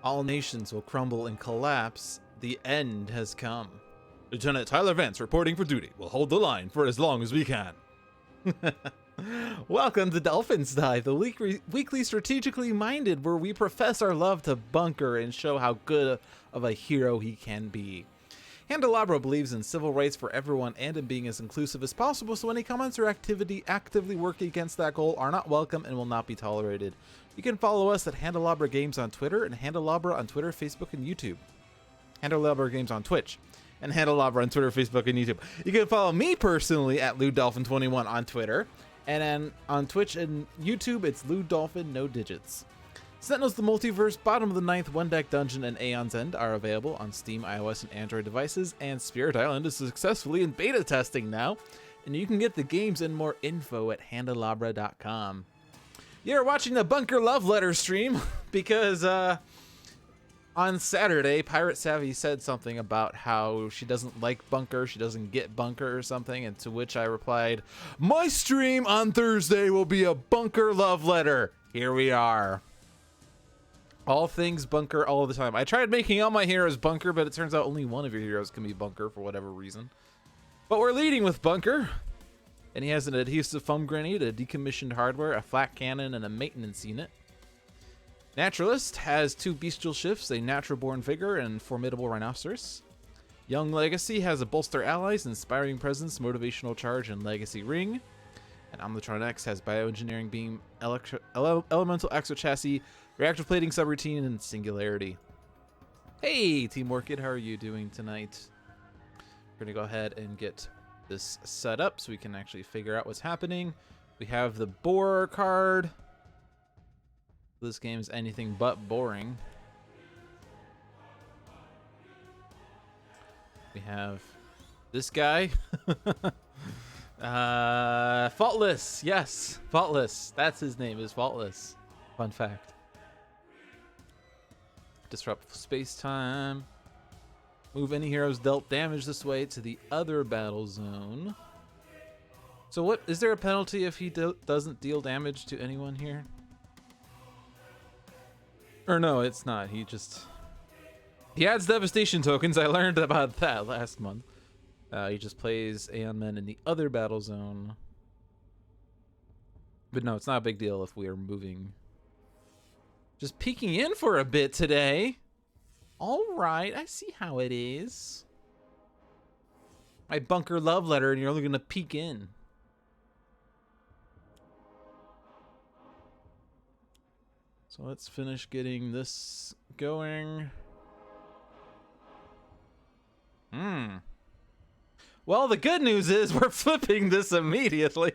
All nations will crumble and collapse. The end has come. Lieutenant Tyler Vance reporting for duty. We'll hold the line for as long as we can. Welcome to Dolphin's Dive, the weekly strategically minded where we profess our love to Bunker and show how good of a hero he can be. Handelabra believes in civil rights for everyone and in being as inclusive as possible, so any comments or actively working against that goal are not welcome and will not be tolerated. You can follow us at Handelabra Games on Twitter and Handelabra on Twitter, Facebook, and YouTube. Handelabra Games on Twitch and Handelabra on Twitter, Facebook, and YouTube. You can follow me personally at Dolphin21 on Twitter, and then on Twitch and YouTube, it's Dolphin, no digits. Sentinels, the Multiverse, Bottom of the Ninth, One Deck Dungeon, and Aeon's End are available on Steam, iOS, and Android devices, and Spirit Island is successfully in beta testing now, and you can get the games and more info at Handelabra.com. You're watching the Bunker Love Letter stream because on Saturday, Pirate Savvy said something about how she doesn't like Bunker, she doesn't get Bunker or something, and to which I replied, my stream on Thursday will be a Bunker Love Letter. Here we are. All things Bunker all the time. I tried making all my heroes Bunker, but it turns out only one of your heroes can be Bunker for whatever reason. But we're leading with Bunker. And he has an adhesive foam grenade, a decommissioned hardware, a flat cannon, and a maintenance unit. Naturalist has 2 bestial shifts, a natural-born vigor, and formidable rhinoceros. Young Legacy has a bolster allies, inspiring presence, motivational charge, and legacy ring. And Omnitron-X has bioengineering beam, elemental exochassis, reactive plating subroutine, and singularity. Hey, Team Orchid, how are you doing tonight? We're gonna go ahead and get this set up so we can actually figure out what's happening. We have the Borer card. This game's anything but boring. We have this guy. Faultless. Yes, Faultless. That's his name, is Faultless. Fun fact. Disrupt space-time. Move any heroes dealt damage this way to the other battle zone. So what, is there a penalty if he doesn't deal damage to anyone here? Or no, it's not. He adds devastation tokens. I learned about that last month. He just plays Aeon Men in the other battle zone. But no, it's not a big deal if we are moving. Just peeking in for a bit today. All right, I see how it is. My Bunker love letter, and you're only gonna peek in. So let's finish getting this going. Well, the good news is we're flipping this immediately.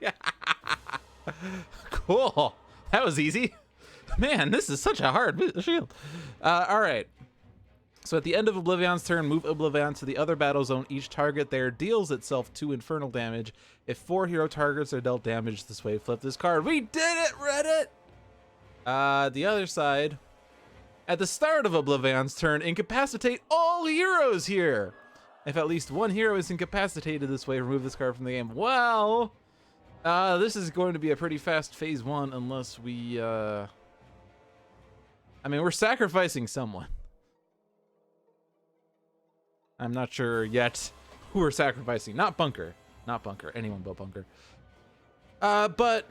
Cool. That was easy. Man, this is such a hard shield. All right. So at the end of OblivAeon's turn, move OblivAeon to the other battle zone. Each target there deals itself 2 infernal damage. If 4 hero targets are dealt damage this way, flip this card. We did it, Reddit! The other side. At the start of OblivAeon's turn, incapacitate all heroes here. If at least 1 hero is incapacitated this way, remove this card from the game. Well, this is going to be a pretty fast phase 1 unless we, I mean, we're sacrificing someone. I'm not sure yet who we're sacrificing. Not Bunker. Not Bunker. Anyone but Bunker. But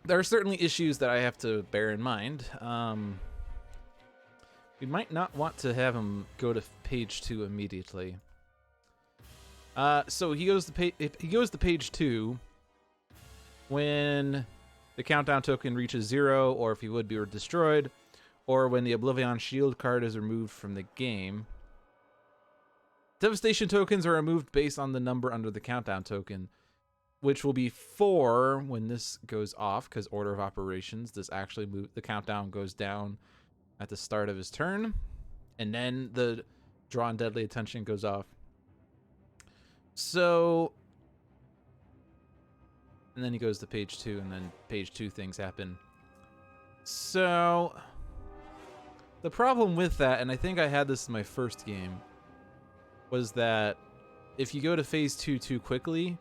there are certainly issues that I have to bear in mind. We might not want to have him go to page 2 immediately. So he goes to page 2 when the countdown token reaches 0, or if he would be destroyed, or when the OblivAeon shield card is removed from the game. Devastation tokens are removed based on the number under the countdown token, which will be 4 when this goes off, because order of operations, this actually the countdown goes down at the start of his turn, and then the drawn deadly attention goes off. So, and then he goes to page 2, and then page 2 things happen. So, the problem with that, and I think I had this in my first game, was that if you go to phase 2 too quickly,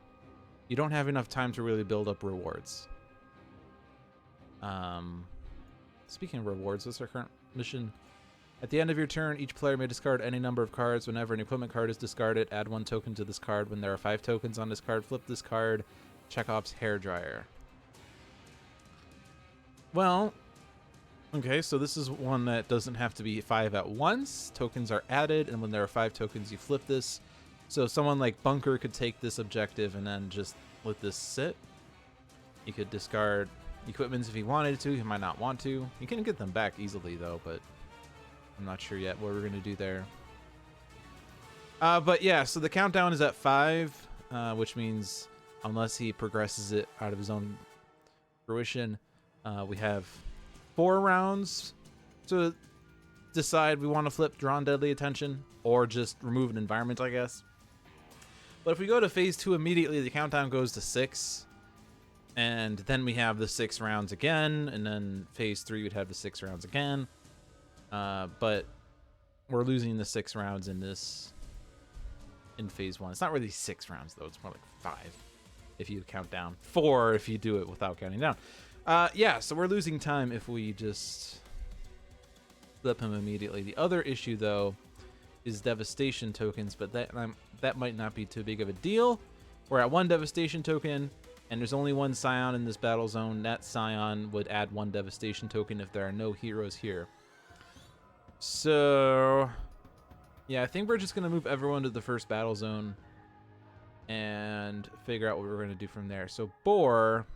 you don't have enough time to really build up rewards. Speaking of rewards, what's our current mission? At the end of your turn, each player may discard any number of cards. Whenever an equipment card is discarded, add 1 token to this card. When there are 5 tokens on this card, flip this card. Chekhov's hairdryer. Well, okay, so this is one that doesn't have to be 5 at once. Tokens are added, and when there are 5 tokens, you flip this. So someone like Bunker could take this objective and then just let this sit. You could discard equipments if he wanted to. He might not want to. You can get them back easily, though, but I'm not sure yet what we're going to do there. But yeah, so the countdown is at 5, which means unless he progresses it out of his own fruition, we have 4 rounds to decide we want to flip Drawn Deadly Attention or just remove an environment, I guess. But if we go to phase 2 immediately, the countdown goes to 6. And then we have the 6 rounds again. And then phase 3 would have the 6 rounds again. But we're losing the 6 rounds in phase 1. It's not really 6 rounds, though. It's more like 5 if you count down. 4 if you do it without counting down. Yeah, so we're losing time if we just flip him immediately. The other issue, though, is devastation tokens, but that might not be too big of a deal. We're at 1 devastation token, and there's only 1 Scion in this battle zone. That Scion would add 1 devastation token if there are no heroes here. So, yeah, I think we're just going to move everyone to the first battle zone and figure out what we're going to do from there. So, Boar,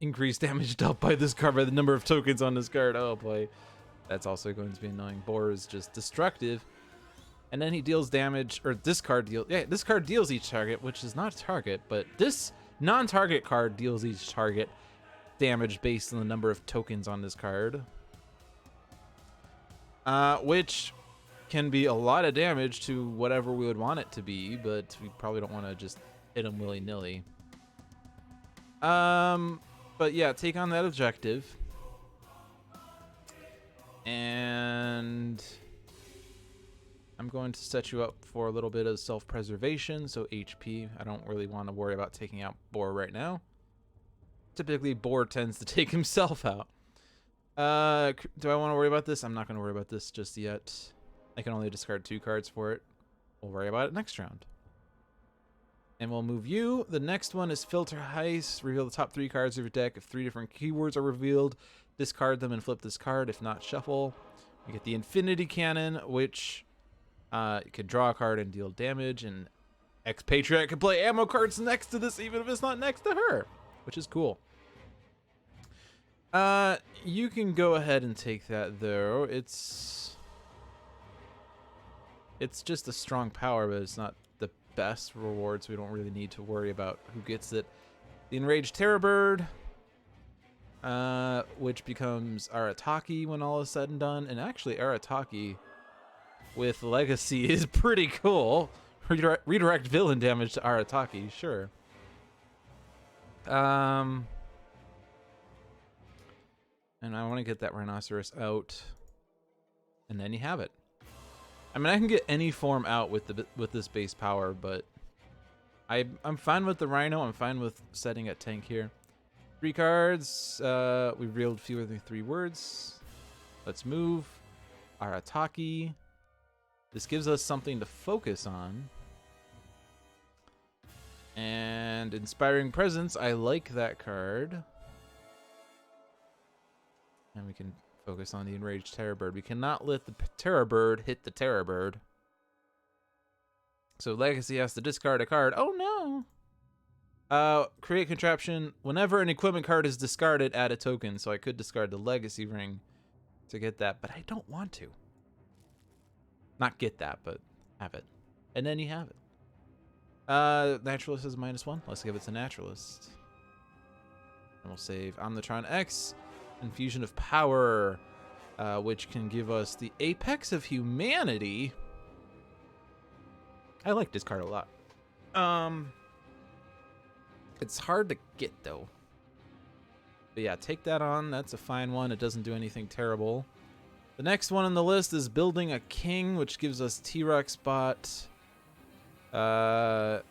increased damage dealt by this card by the number of tokens on this card. Oh boy, that's also going to be annoying. Boar is just destructive, and then he deals damage, or this card deals. Yeah, this card deals each target, which is not a target, but this non-target card deals each target damage based on the number of tokens on this card, which can be a lot of damage to whatever we would want it to be, but we probably don't want to just hit him willy-nilly. But yeah, take on that objective. And I'm going to set you up for a little bit of self-preservation, so HP. I don't really want to worry about taking out Boar right now. Typically, Boar tends to take himself out. Do I want to worry about this? I'm not going to worry about this just yet. I can only discard 2 cards for it. We'll worry about it next round. And we'll move you. The next one is Filter Heist. Reveal the top 3 cards of your deck. If 3 different keywords are revealed, discard them and flip this card. If not, shuffle. We get the Infinity Cannon, which you can draw a card and deal damage. And Expatriate can play ammo cards next to this, even if it's not next to her, which is cool. You can go ahead and take that, though. It's just a strong power, but it's not the best reward, so we don't really need to worry about who gets it. The Enraged Terrorbird, which becomes Arataki when all is said and done. And actually, Arataki with Legacy is pretty cool. Redirect villain damage to Arataki, sure. And I want to get that Rhinoceros out, and then you have it. I mean, I can get any form out with this base power, but I'm fine with the Rhino. I'm fine with setting at tank here. 3 cards. We revealed fewer than 3 words. Let's move. Arataki. This gives us something to focus on. And Inspiring Presence. I like that card. And we can focus on the Enraged Terrorbird. We cannot let the Terrorbird hit the Terrorbird. So Legacy has to discard a card. Oh no! Create Contraption. Whenever an equipment card is discarded, add a token. So I could discard the Legacy Ring to get that, but I don't want to. Not get that, but have it. And then you have it. Naturalist is -1. Let's give it to Naturalist. And we'll save Omnitron-X. Infusion of Power, which can give us the Apex of Humanity. I like this card a lot. It's hard to get, though. But yeah, take that on. That's a fine one. It doesn't do anything terrible. The next one on the list is Building a King, which gives us T-Rex Bot. And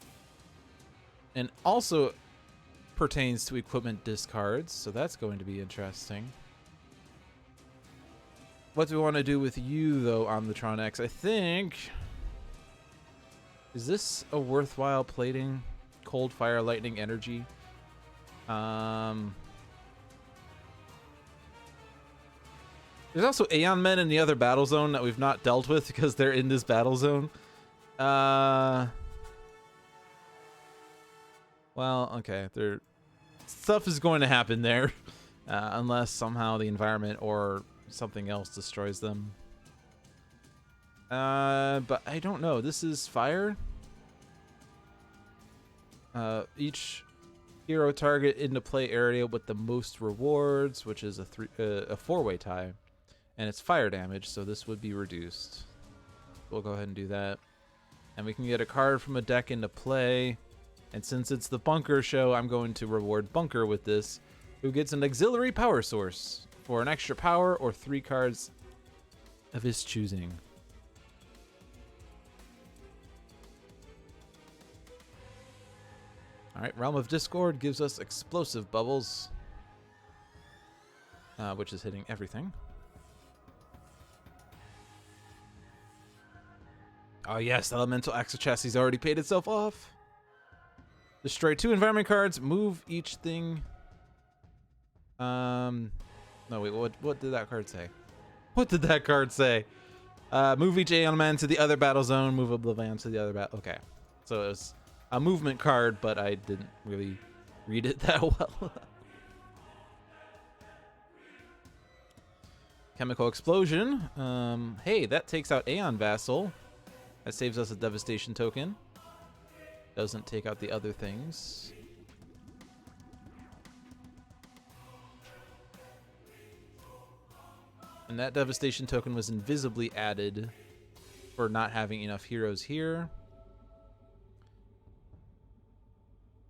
also pertains to equipment discards, so that's going to be interesting. What do we want to do with you, though, Omnitron-X? I think... Is this a worthwhile plating? Cold, fire, lightning, energy. There's also Aeon Men in the other battle zone that we've not dealt with because they're in this battle zone. Well, okay. Stuff is going to happen there. Unless somehow the environment or something else destroys them. But I don't know. This is fire. Each hero target into play area with the most rewards, which is a four-way tie, and it's fire damage, so this would be reduced. We'll go ahead and do that, and we can get a card from a deck into play. And since it's the Bunker show, I'm going to reward Bunker with this, who gets an auxiliary power source for an extra power or 3 cards of his choosing. Alright, Realm of Discord gives us explosive bubbles, which is hitting everything. Oh yes, Elemental Axle Chassis already paid itself off. Destroy 2 environment cards, move each thing. No wait, what did that card say? What did that card say? Move each Aeon Man to the other battle zone, move OblivAeon to the other battle. Okay, so it was a movement card, but I didn't really read it that well. Chemical Explosion. Hey, that takes out Aeon Vassal. That saves us a Devastation token. Doesn't take out the other things. And that Devastation token was invisibly added for not having enough heroes here.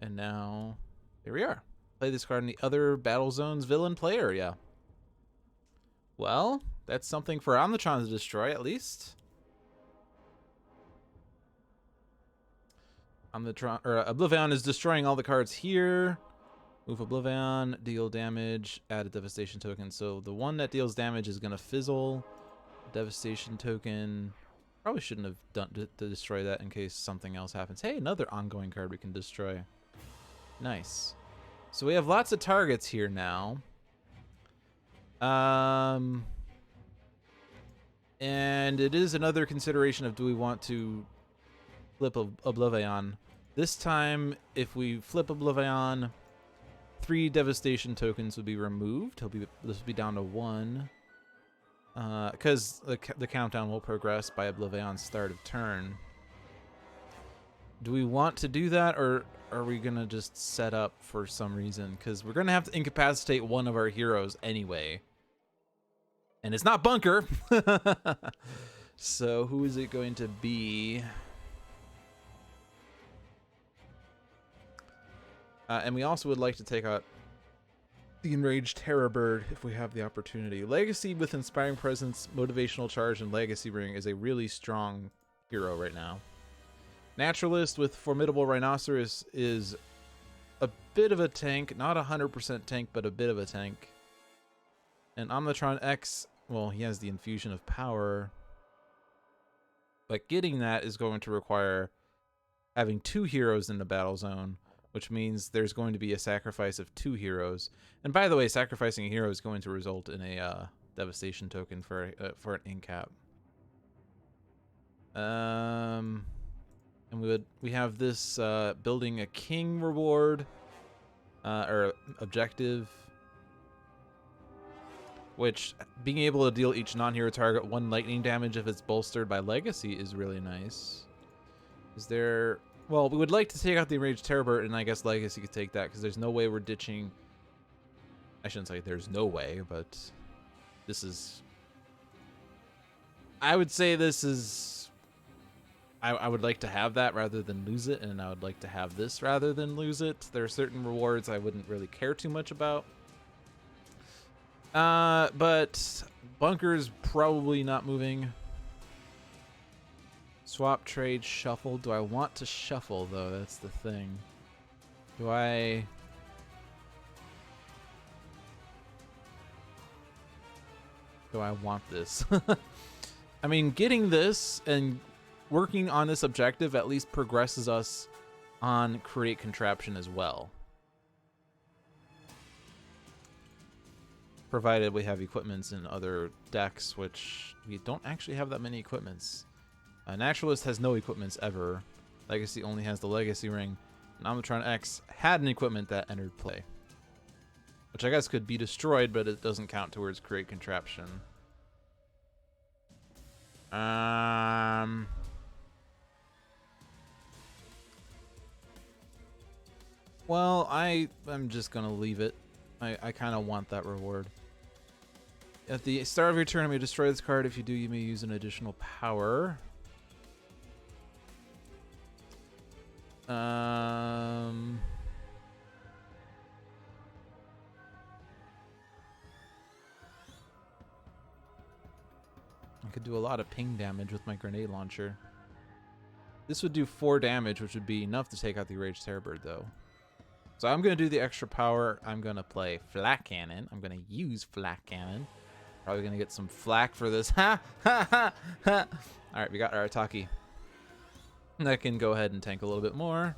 And now, here we are. Play this card in the other battle zone's villain play area. Well, that's something for Omnitron to destroy, at least. OblivAeon is destroying all the cards here. Move OblivAeon, deal damage, add a Devastation token. So the one that deals damage is going to fizzle. Devastation token. Probably shouldn't have done to destroy that in case something else happens. Hey, another ongoing card we can destroy. Nice. So we have lots of targets here now. And it is another consideration of, do we want to flip OblivAeon? This time, if we flip OblivAeon, 3 Devastation tokens would be removed. This will be down to 1. Because the countdown will progress by OblivAeon's start of turn. Do we want to do that, or are we going to just set up for some reason? Because we're going to have to incapacitate one of our heroes anyway. And it's not Bunker. So who is it going to be? And we also would like to take out the Enraged Terror Bird if we have the opportunity. Legacy with Inspiring Presence, Motivational Charge, and Legacy Ring is a really strong hero right now. Naturalist with Formidable Rhinoceros is a bit of a tank. Not 100% tank, but a bit of a tank. And Omnitron-X, well, he has the infusion of power. But getting that is going to require having 2 heroes in the battle zone, which means there's going to be a sacrifice of 2 heroes. And by the way, sacrificing a hero is going to result in a Devastation token for an incap. And we have this building a king reward or objective, which being able to deal each non-hero target 1 lightning damage if it's bolstered by legacy is really nice. Is there? Well, we would like to take out the Enraged Terror Bird, and I guess Legacy could take that, because there's no way we're ditching... I shouldn't say there's no way, but this is... I would say this is... I would like to have that rather than lose it, and I would like to have this rather than lose it. There are certain rewards I wouldn't really care too much about. But Bunker's probably not moving. Swap, trade, shuffle. Do I want to shuffle, though? That's the thing. Do I... do I want this? I mean, getting this and working on this objective at least progresses us on create contraption as well. Provided we have equipments in other decks, which we don't actually have that many equipments. Naturalist has no equipments ever. Legacy only has the Legacy Ring. And Omnitron-X had an equipment that entered play, which I guess could be destroyed, but it doesn't count towards create contraption. Well, I'm just gonna leave it. I kind of want that reward. At the start of your turn, you may destroy this card. If you do, you may use an additional power. I could do a lot of ping damage with my grenade launcher. This would do 4 damage, which would be enough to take out the Rage Terrorbird, though. So I'm going to do the extra power. I'm going to play Flak Cannon. I'm going to use Flak Cannon. Probably going to get some flack for this. Ha! Ha! Ha! Ha! Alright, we got our Ataki. I can go ahead and tank a little bit more.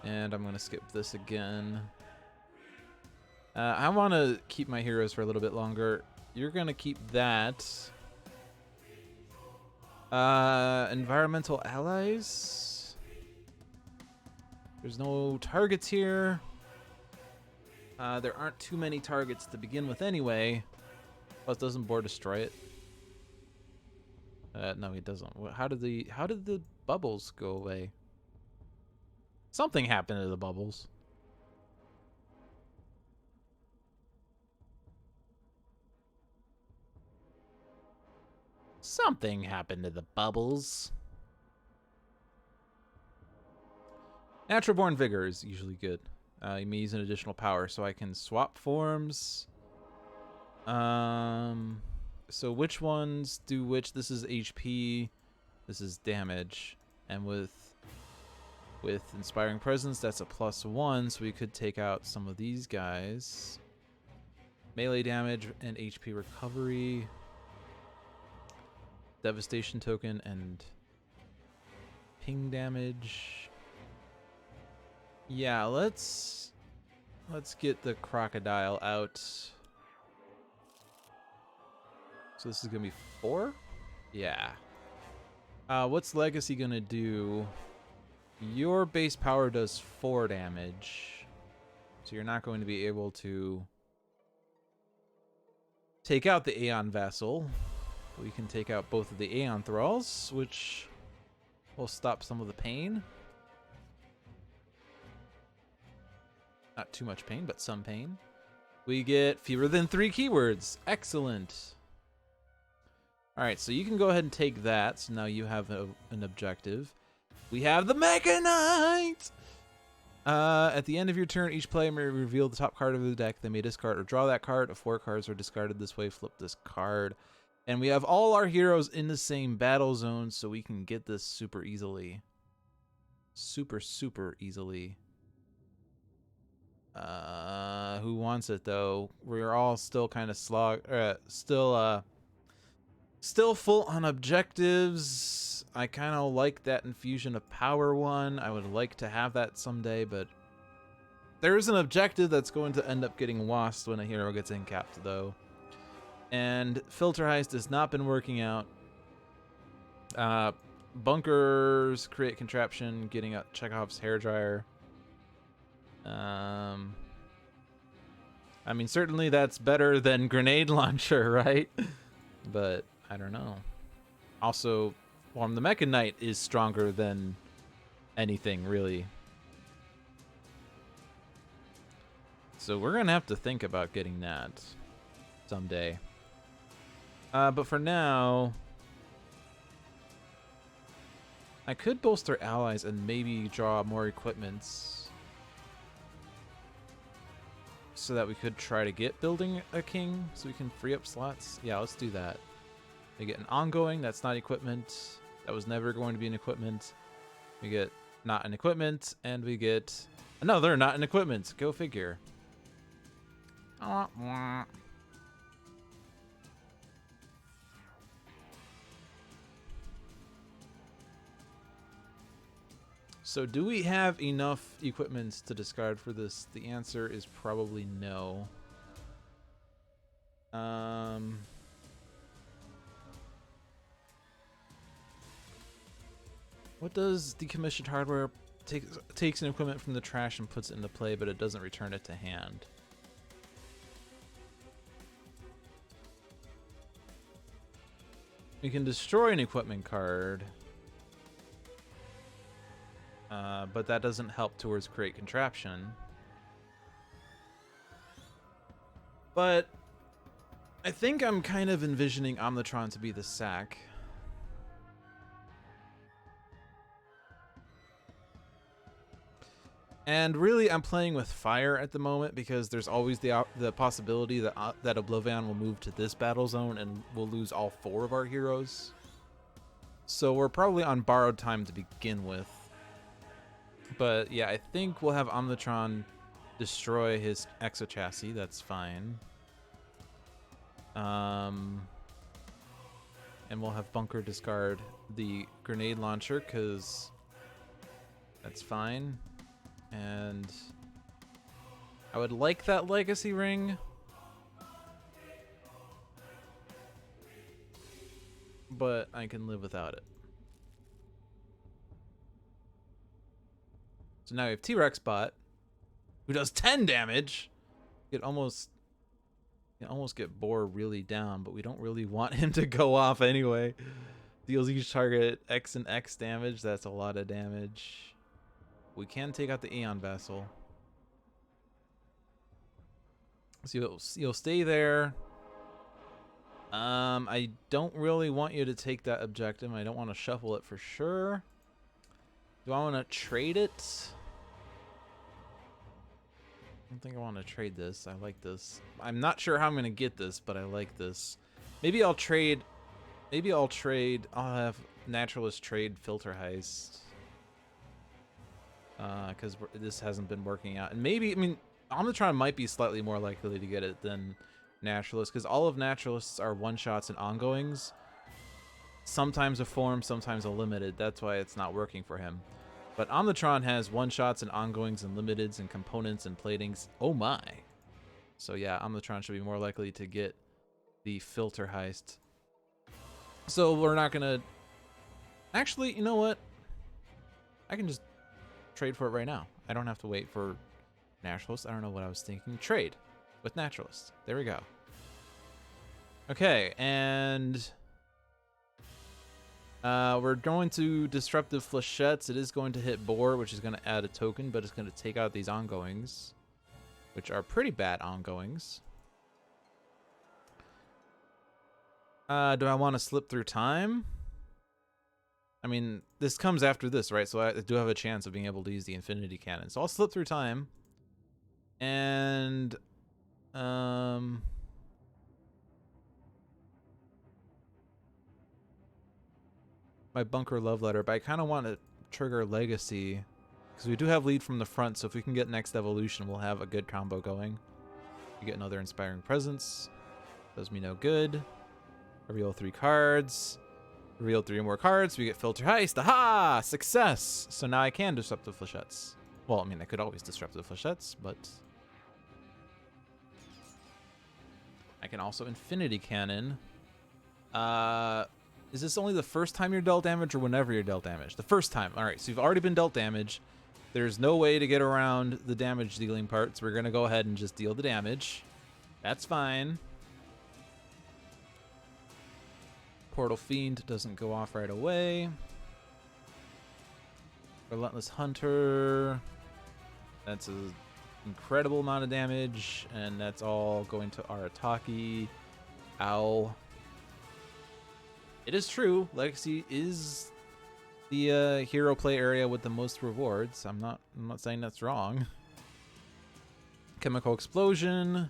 And I'm going to skip this again. I want to keep my heroes for a little bit longer. You're going to keep that. Environmental allies. There's no targets here. There aren't too many targets to begin with anyway. Plus, doesn't Boar destroy it? No, he doesn't. How did the bubbles go away? Something happened to the bubbles. Something happened to the bubbles. Natural Born Vigor is usually good. You may use an additional power, so I can swap forms. So which ones do which? This is HP. This is damage. And with Inspiring Presence, that's a +1, so we could take out some of these guys. Melee damage and HP recovery. Devastation token and ping damage. Yeah, let's get the crocodile out. So this is gonna be 4? Yeah. What's Legacy gonna do? Your base power does 4 damage. So you're not going to be able to take out the Aeon Vassal. We can take out both of the Aeon Thralls, which will stop some of the pain. Not too much pain, but some pain. We get fewer than 3 keywords. Excellent. Alright, so you can go ahead and take that. So now you have an objective. We have the Mega Knight! At the end of your turn, each player may reveal the top card of the deck. They may discard or draw that card. If 4 cards are discarded this way, flip this card. And we have all our heroes in the same battle zone, so we can get this super easily. Super, super easily. Who wants it, though? We're all still kind of still full on objectives. I kind of like that infusion of power one. I would like to have that someday, but there's an objective that's going to end up getting lost when a hero gets incapped, though. And Filter Heist has not been working out. Bunkers, create contraption, getting out Chekhov's hairdryer. I mean, certainly that's better than grenade launcher, right? But I don't know. Also, the Mecha Knight is stronger than anything, really. So we're gonna have to think about getting that someday. But for now, I could bolster allies and maybe draw more equipments so that we could try to get building a king so we can free up slots. Yeah, let's do that. We get an ongoing, that's not equipment. That was never going to be an equipment. We get not an equipment, and we get another not an equipment. Go figure. So do we have enough equipment to discard for this? The answer is probably no. What does decommissioned hardware takes an equipment from the trash and puts it into play, but it doesn't return it to hand? You can destroy an equipment card, but that doesn't help towards create contraption. But I think I'm kind of envisioning Omnitron to be the sack. And really, I'm playing with fire at the moment because there's always the possibility that OblivAeon will move to this battle zone and we'll lose all 4 of our heroes. So we're probably on borrowed time to begin with. But yeah, I think we'll have Omnitron destroy his exochassis. That's fine. And we'll have Bunker discard the grenade launcher because that's fine. And I would like that legacy ring, but I can live without it. So now we have T-Rex bot, who does 10 damage. You can almost get Boar really down, but we don't really want him to go off anyway. Deals each target X and X damage. That's a lot of damage. We can take out the Aeon Vessel. So you'll stay there. I don't really want you to take that objective. I don't want to shuffle it for sure. Do I want to trade it? I don't think I want to trade this. I like this. I'm not sure how I'm going to get this, but I like this. Maybe I'll trade. I'll have Naturalist trade Filter Heist. Because this hasn't been working out. And maybe, I mean, Omnitron might be slightly more likely to get it than Naturalist, because all of Naturalists are one-shots and ongoings. Sometimes a form, sometimes a limited. That's why it's not working for him. But Omnitron has one-shots and ongoings and limiteds and components and platings. Oh my. So yeah, Omnitron should be more likely to get the Filter Heist. So we're not going to... Actually, you know what? I can just trade for it right now. I don't have to wait for Naturalist. I don't know what I was thinking. Trade with Naturalist. There we go. Okay, and we're going to Disruptive Flechettes. It is going to hit Boar, which is going to add a token, but it's going to take out these ongoings, which are pretty bad ongoings. Do I want to slip through time? I mean, this comes after this, right? So I do have a chance of being able to use the Infinity Cannon. So I'll slip through time. And my Bunker Love Letter, but I kind of want to trigger Legacy because we do have lead from the front, so if we can get next evolution, we'll have a good combo going. We get another Inspiring Presence. Does me no good. Reveal 3 cards. Reveal 3 more cards. We get Filter Heist. Aha! Success! So now I can disrupt the Flechettes. Well, I mean, I could always disrupt the Flechettes, but I can also Infinity Cannon. Is this only the first time you're dealt damage or whenever you're dealt damage? The first time. All right, so you've already been dealt damage. There's no way to get around the damage dealing part, so we're going to go ahead and just deal the damage. That's fine. Portal Fiend doesn't go off right away. Relentless Hunter. That's an incredible amount of damage, and that's all going to Arataki. Ow. It is true, Legacy is the hero play area with the most rewards. I'm not saying that's wrong. Chemical Explosion.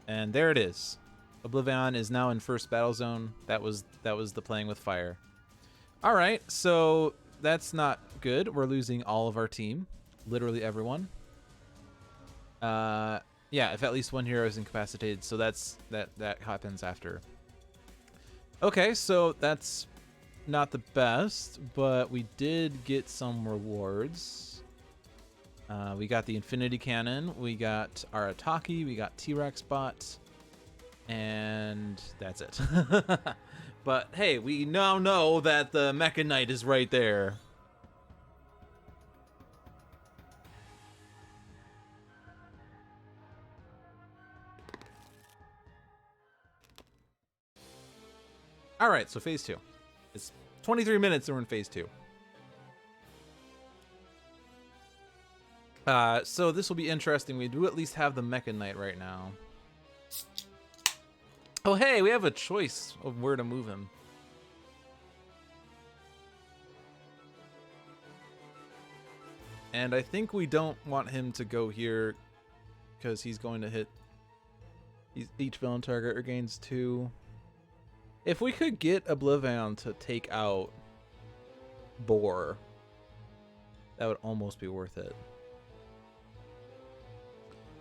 And there it is. OblivAeon is now in first battle zone. That was the playing with fire. All right, so that's not good. We're losing all of our team, literally everyone. Yeah, if at least one hero is incapacitated, so that happens after. Okay, so that's not the best, but we did get some rewards. We got the Infinity Cannon, we got our Ataki, we got T-Rex Bot, and that's it. But hey, we now know that the Mecha Knight is right there. All right, so phase 2. It's 23 minutes and we're in phase 2. So this will be interesting. We do at least have the Mecha Knight right now. Oh, hey, we have a choice of where to move him. And I think we don't want him to go here because he's going to hit each villain target regains 2. If we could get OblivAeon to take out Boar, that would almost be worth it.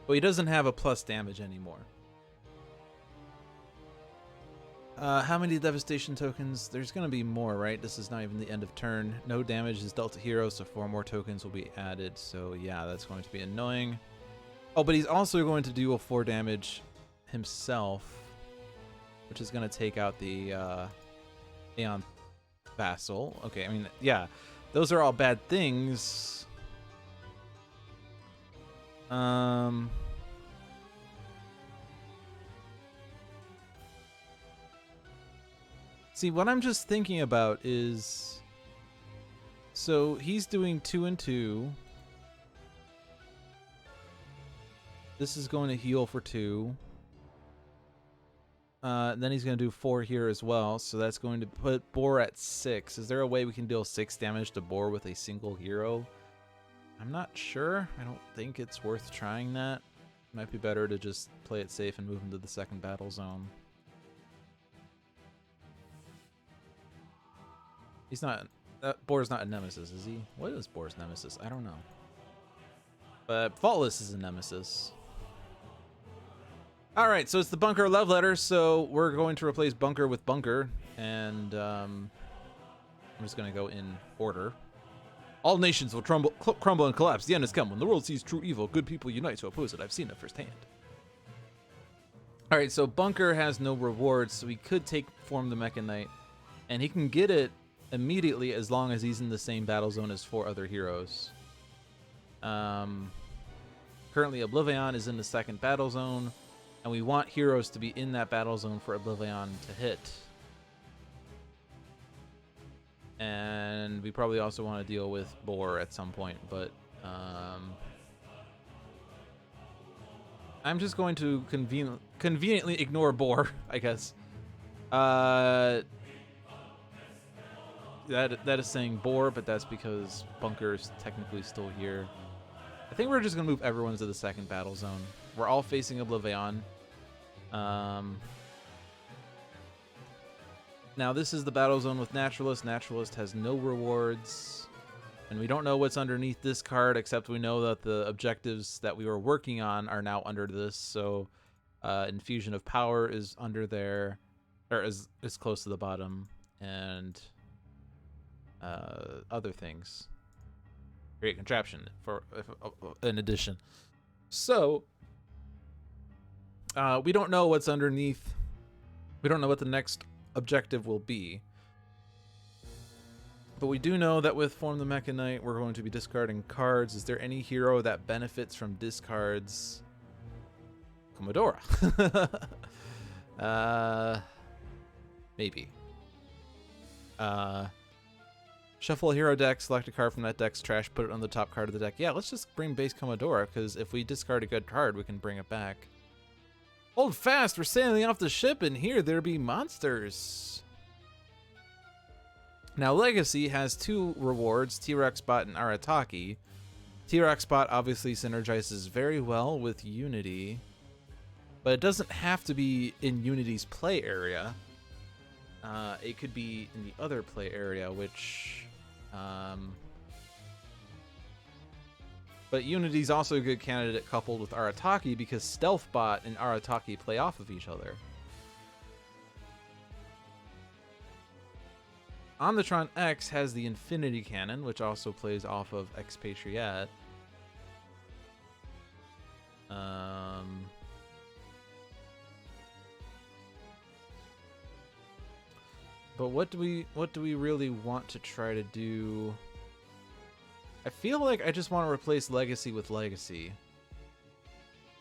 But he doesn't have a plus damage anymore. How many devastation tokens? There's going to be more, right? This is not even the end of turn. No damage is dealt to heroes, so 4 more tokens will be added. So yeah, that's going to be annoying. Oh, but he's also going to deal 4 damage himself, which is going to take out the Aeon Vassal. Okay, I mean, yeah, those are all bad things. See, what I'm just thinking about is, so he's doing 2 and 2. This is going to heal for 2. Then he's going to do 4 here as well, so that's going to put Boar at 6. Is there a way we can deal 6 damage to Boar with a single hero? I'm not sure. I don't think it's worth trying that. Might be better to just play it safe and move him to the second battle zone. He's not... Boar's not a nemesis, is he? What is Boar's nemesis? I don't know. But Faultless is a nemesis. Alright, so it's the Bunker love letter, so we're going to replace Bunker with Bunker, and I'm just going to go in order. All nations will crumble and collapse. The end has come. When the world sees true evil, good people unite to oppose it. I've seen it firsthand. Alright, so Bunker has no rewards, so he could take form the Mecha Knight, and he can get it immediately as long as he's in the same battle zone as 4 other heroes. Currently, OblivAeon is in the second battle zone, and we want heroes to be in that battle zone for OblivAeon to hit. And we probably also want to deal with Boar at some point, but I'm just going to conveniently ignore Boar, I guess. That is saying Boar, but that's because Bunker is technically still here. I think we're just going to move everyone to the second battle zone. We're all facing OblivAeon. Now this is the battle zone with Naturalist. Naturalist has no rewards. And we don't know what's underneath this card, except we know that the objectives that we were working on are now under this. So Infusion of Power is under there, or is close to the bottom. And other things. Great Contraption for in addition. So we don't know what's underneath. We don't know what the next objective will be. But we do know that with Form the Mecha Knight, we're going to be discarding cards. Is there any hero that benefits from discards? Commodora. Maybe. Shuffle a hero deck, select a card from that deck's trash, put it on the top card of the deck. Yeah, let's just bring base Commodora, because if we discard a good card, we can bring it back. Hold fast, we're sailing off the ship, and here there be monsters. Now, Legacy has 2 rewards, T-Rex Bot and Arataki. T-Rex Bot obviously synergizes very well with Unity, but it doesn't have to be in Unity's play area. It could be in the other play area, which But Unity's also a good candidate coupled with Arataki because Stealthbot and Arataki play off of each other. Omnitron-X has the Infinity Cannon, which also plays off of Expatriate. But what do we really want to try to do? I feel like I just want to replace Legacy with Legacy.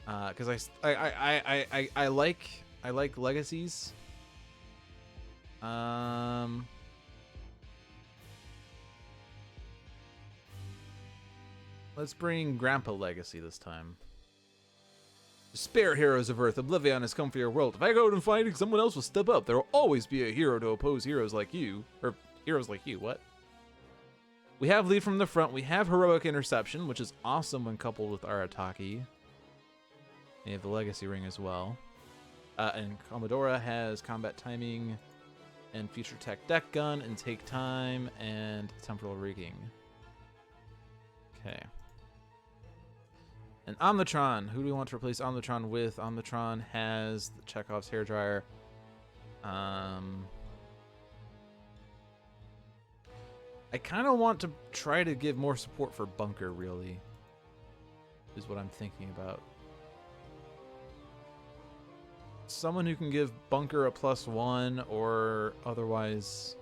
Because I like Legacies. Let's bring Grandpa Legacy this time. Spare heroes of Earth, OblivAeon has come for your world. If I go out and fighting, someone else will step up. There will always be a hero to oppose heroes like you. Or heroes like you, what? We have Lead from the front. We have Heroic Interception, which is awesome when coupled with Arataki. We have the Legacy Ring as well. And Commodora has Combat Timing and Future Tech Deck Gun and Take Time and Temporal Rigging. Okay. And Omnitron. Who do we want to replace Omnitron with? Omnitron has the Chekhov's Hairdryer. I kind of want to try to give more support for Bunker, really. Is what I'm thinking about. Someone who can give Bunker a +1 or otherwise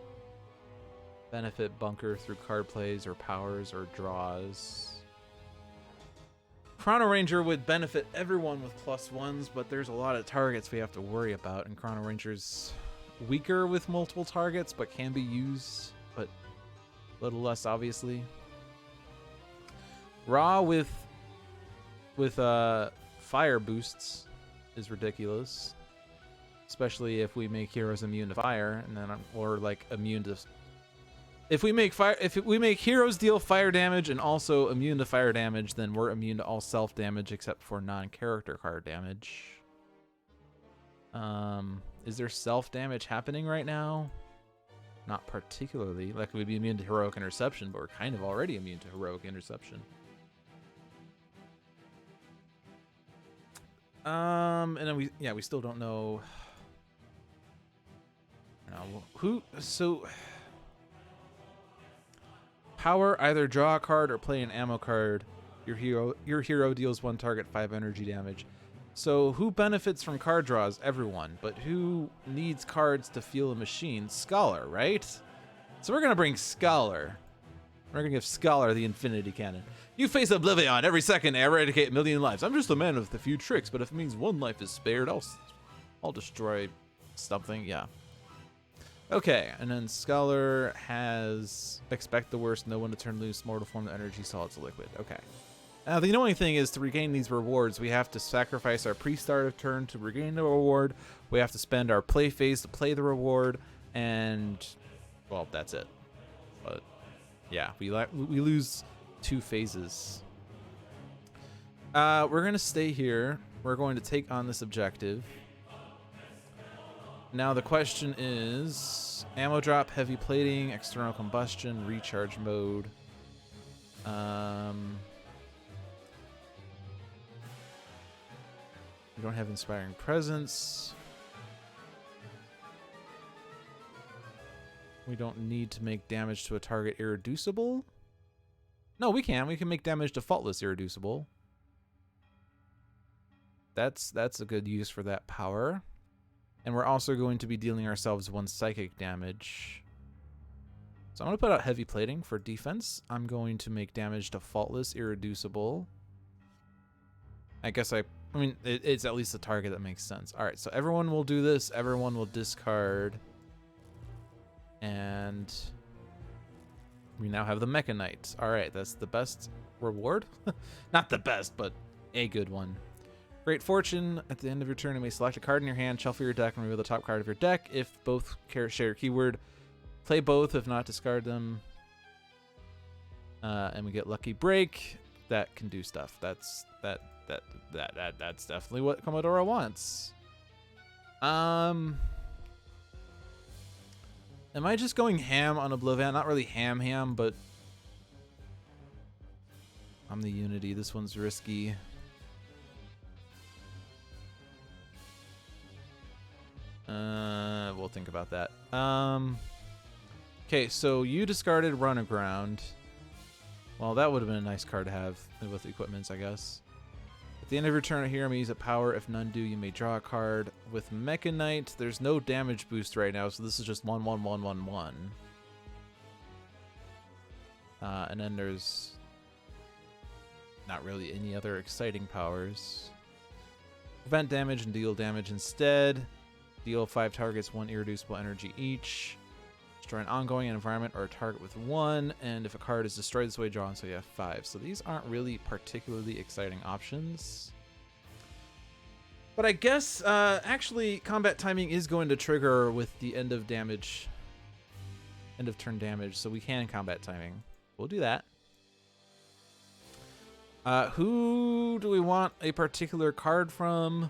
benefit Bunker through card plays or powers or draws. Chrono Ranger would benefit everyone with +1s, but there's a lot of targets we have to worry about, and Chrono Ranger's weaker with multiple targets, but can be used, but a little less obviously. Raw with fire boosts is ridiculous, especially if we make heroes immune to fire, and then or like immune to. If we make heroes deal fire damage and also immune to fire damage, then we're immune to all self damage except for non-character card damage. Is there self damage happening right now? Not particularly. Like we'd be immune to Heroic Interception, but we're kind of already immune to Heroic Interception. And then we still don't know. Who, so power, either draw a card or play an ammo card. Your hero deals 1 target 5 energy damage. So who benefits from card draws? Everyone. But who needs cards to fuel a machine? Scholar, right? So we're gonna bring Scholar. We're gonna give Scholar the Infinity Cannon. You face OblivAeon every second to eradicate 1,000,000 lives. I'm just a man with a few tricks, but if it means 1 life is spared, I'll destroy something. Yeah. Okay, and then Scholar has expect the worst, no one to turn loose, mortal form the energy, solid to liquid. Okay. Now the annoying thing is to regain these rewards, we have to sacrifice our pre-start of turn to regain the reward. We have to spend our play phase to play the reward, and well, that's it. But yeah, we lose 2 phases. We're gonna stay here. We're going to take on this objective. Now the question is ammo drop, heavy plating, external combustion, recharge mode. We don't have inspiring presence. We don't need to make damage to a target irreducible. No, we can. We can make damage to faultless irreducible. That's a good use for that power. And we're also going to be dealing ourselves 1 psychic damage. So I'm going to put out heavy plating for defense. I'm going to make damage to faultless irreducible. I guess I mean, it's at least a target that makes sense. All right, so everyone will do this. Everyone will discard. And we now have the Mecha Knight. All right, that's the best reward. Not the best, but a good one. Great Fortune. At the end of your turn, you may select a card in your hand, shuffle your deck, and reveal the top card of your deck. If both share a keyword, play both. If not, discard them. And we get Lucky Break. That can do stuff. That's definitely what Commodora wants. And Am I just going ham on OblivAeon? Not really ham, but I'm the Unity. This one's risky. We'll think about that. Okay, so you discarded Run Aground. Well, that would have been a nice card to have with equipments, I guess. At the end of your turn, a hero may use a power. If none do, you may draw a card. With Mecha Knight, there's no damage boost right now, so this is just 1/1/1/1/1. And then there's not really any other exciting powers. Prevent damage and deal damage instead. Deal 5 targets 1 irreducible energy each. Destroy an ongoing environment or a target with 1, and if a card is destroyed this way, draw until you have 5. So these aren't really particularly exciting options. But I guess actually combat timing is going to trigger with the end of damage, end of turn damage, so we can combat timing. We'll do that. Who do we want a particular card from?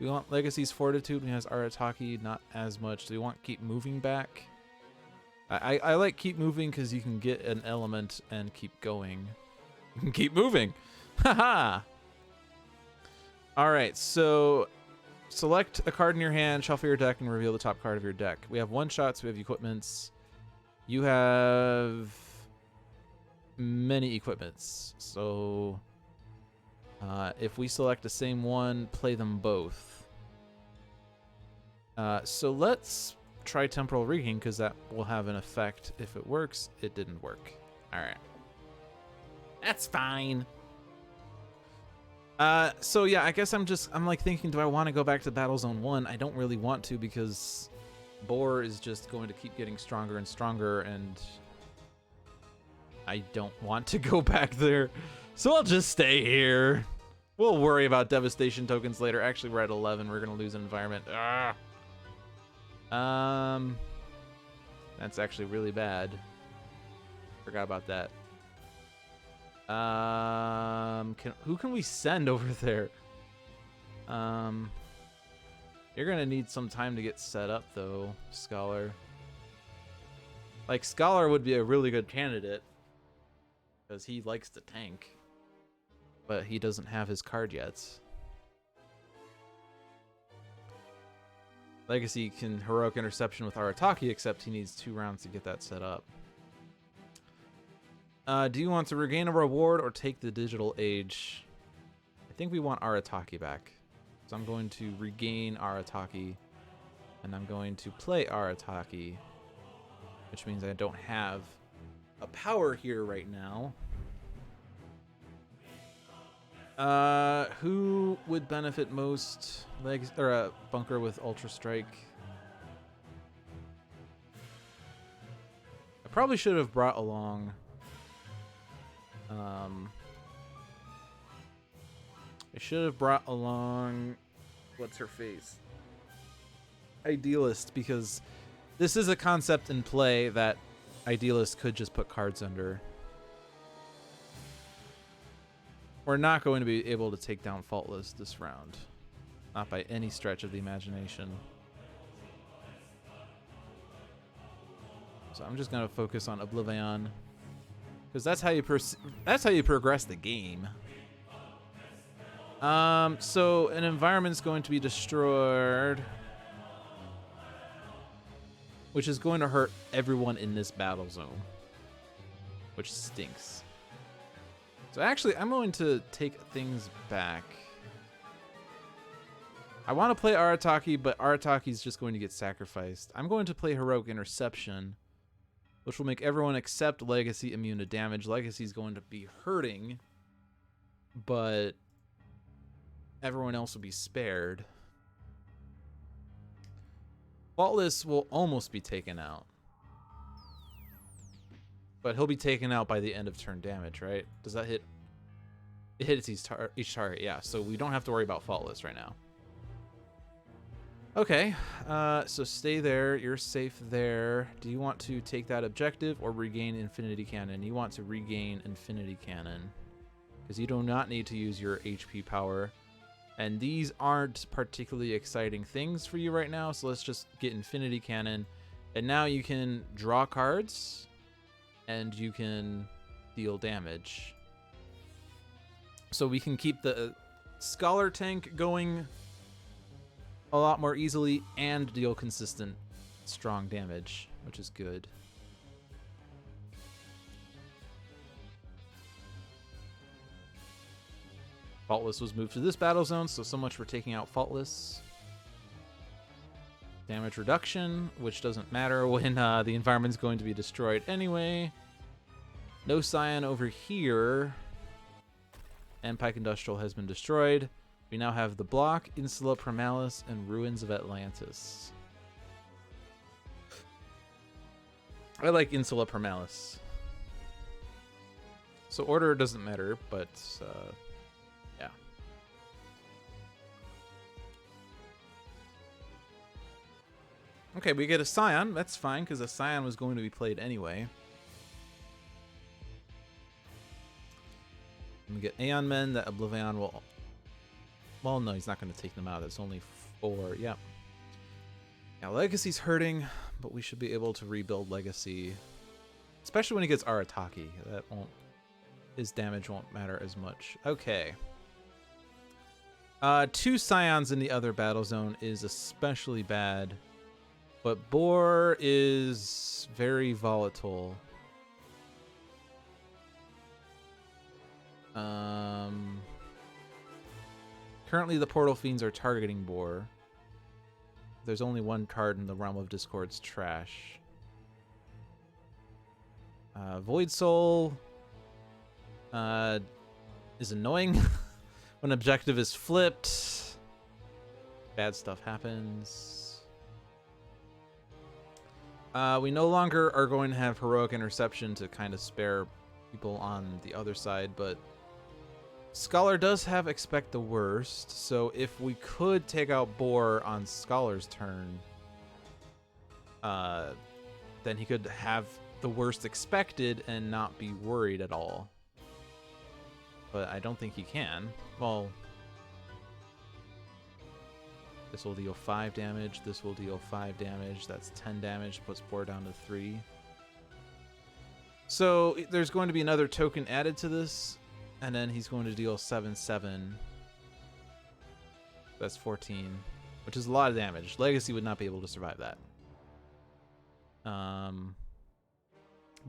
We want Legacy's Fortitude, and he has Arataki, not as much. Do we want Keep Moving back? I like Keep Moving because you can get an element and keep going. You can keep moving. Haha! Alright, so select a card in your hand, shuffle your deck, and reveal the top card of your deck. We have one-shots, we have equipments. You have many equipments. So if we select the same one, play them both. So let's try Temporal Rigging, because that will have an effect. If it works, it didn't work. Alright. That's fine. So yeah, I guess I'm like thinking, do I want to go back to Battle Zone 1? I don't really want to, because Boar is just going to keep getting stronger and stronger, and I don't want to go back there. So I'll just stay here. We'll worry about Devastation tokens later. Actually, we're at 11. We're going to lose an environment. That's actually really bad. Forgot about that. Who can we send over there? You're gonna need some time to get set up, though, Scholar. Like, Scholar would be a really good candidate, because he likes to tank, but he doesn't have his card yet. Legacy can Heroic Interception with Arataki, except he needs 2 rounds to get that set up. Do you want to regain a reward or take the Digital Age? I think we want Arataki back. So I'm going to regain Arataki, and I'm going to play Arataki, which means I don't have a power here right now. Who would benefit most? A Bunker with Ultra Strike. I probably should have brought along I should have brought along what's her face? Idealist, because this is a concept in play that Idealist could just put cards under. We're not going to be able to take down Faultless this round. Not by any stretch of the imagination. So I'm just going to focus on OblivAeon, because that's how you progress the game. So an environment's going to be destroyed, which is going to hurt everyone in this battle zone, which stinks. So actually, I'm going to take things back. I want to play Arataki, but Arataki is just going to get sacrificed. I'm going to play Heroic Interception, which will make everyone except Legacy immune to damage. Legacy is going to be hurting, but everyone else will be spared. Faultless will almost be taken out, but he'll be taken out by the end of turn damage, right? Does that hit? It hits each target, yeah. So we don't have to worry about Faultless right now. Okay, so stay there. You're safe there. Do you want to take that objective or regain Infinity Cannon? You want to regain Infinity Cannon, because you do not need to use your HP power. And these aren't particularly exciting things for you right now, so let's just get Infinity Cannon And now you can draw cards, and you can deal damage. So we can keep the Scholar tank going a lot more easily and deal consistent, strong damage, which is good. Faultless was moved to this battle zone, so much for taking out Faultless. Damage reduction, which doesn't matter when the environment's going to be destroyed anyway. No Scion over here. And Pike Industrial has been destroyed. We now have the block, Insula, Primalis, and Ruins of Atlantis. I like Insula, Primalis. So order doesn't matter, but yeah. Okay, we get a Scion. That's fine, because a Scion was going to be played anyway. And we get Aeon Men that OblivAeon will... Well, no, he's not going to take them out. That's only 4. Yep. Yeah, Legacy's hurting, but we should be able to rebuild Legacy. Especially when he gets Arataki. That won't... His damage won't matter as much. Okay. 2 Scions in the other battle zone is especially bad. But Boar is very volatile. Currently the Portal Fiends are targeting Boar. There's only one card in the Realm of Discord's trash. Void Soul is annoying. When objective is flipped, bad stuff happens. We no longer are going to have Heroic Interception to kind of spare people on the other side, but Scholar does have Expect the Worst, so if we could take out Boar on Scholar's turn, then he could have the worst expected and not be worried at all. But I don't think he can. Well, this will deal 5 damage, this will deal 5 damage, that's 10 damage, puts Boar down to 3. So there's going to be another token added to this, and then he's going to deal 7/7. That's 14, which is a lot of damage. Legacy would not be able to survive that.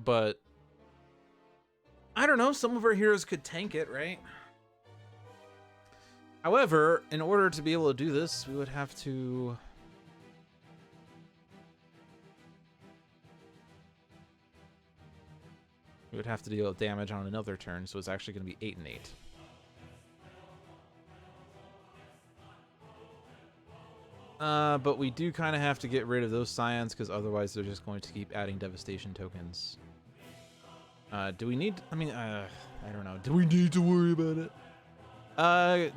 But I don't know, some of our heroes could tank it, right? However, in order to be able to do this, we would have to... We would have to deal damage on another turn, so it's actually going to be 8 and 8. But we do kind of have to get rid of those Scions, because otherwise they're just going to keep adding devastation tokens. Do we need... I mean, I don't know. Do we need to worry about it?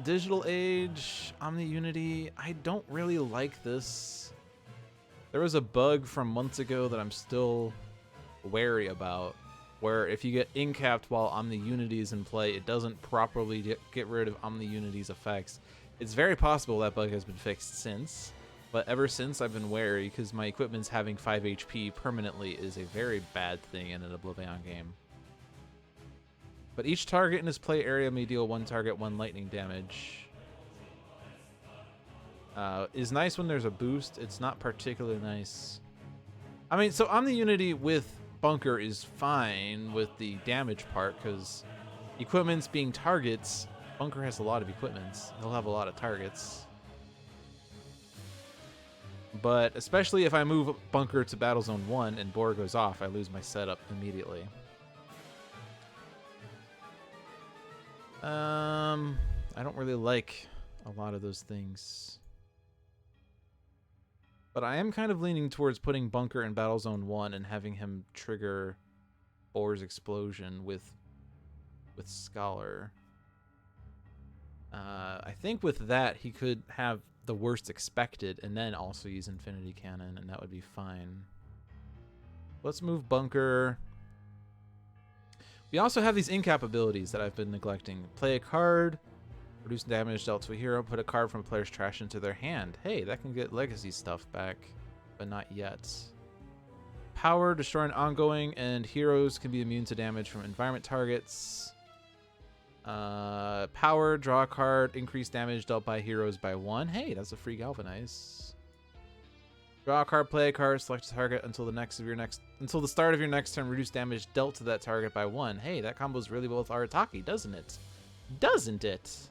Digital Age, Omni-Unity. I don't really like this. There was a bug from months ago that I'm still wary about, where if you get incapped while Omni-Unity is in play, it doesn't properly get rid of Omni-Unity's effects. It's very possible that bug has been fixed since, but ever since I've been wary, because my equipment's having 5 HP permanently is a very bad thing in an OblivAeon game. But each target in his play area may deal 1 target 1 lightning damage. Is nice when there's a boost. It's not particularly nice. I mean, so Omni-Unity with Bunker is fine with the damage part, because equipments being targets, Bunker has a lot of equipments. He'll have a lot of targets. But especially if I move Bunker to Battle Zone 1 and Boar goes off, I lose my setup immediately. I don't really like a lot of those things. But I am kind of leaning towards putting Bunker in Battle Zone 1 and having him trigger Boar's explosion with Scholar. I think with that, he could have the worst expected and then also use Infinity Cannon, and that would be fine. Let's move Bunker. We also have these incap abilities that I've been neglecting. Play a card, reduce damage dealt to a hero, put a card from a player's trash into their hand. Hey, that can get legacy stuff back, but not yet. Power, destroying ongoing, and heroes can be immune to damage from environment targets. Power, draw a card, increase damage dealt by heroes by 1. Hey, that's a free Galvanize. Draw a card, play a card, select a target until the start of your next turn. Reduce damage dealt to that target by 1. Hey, that combos really well with Arataki, doesn't it? Doesn't it?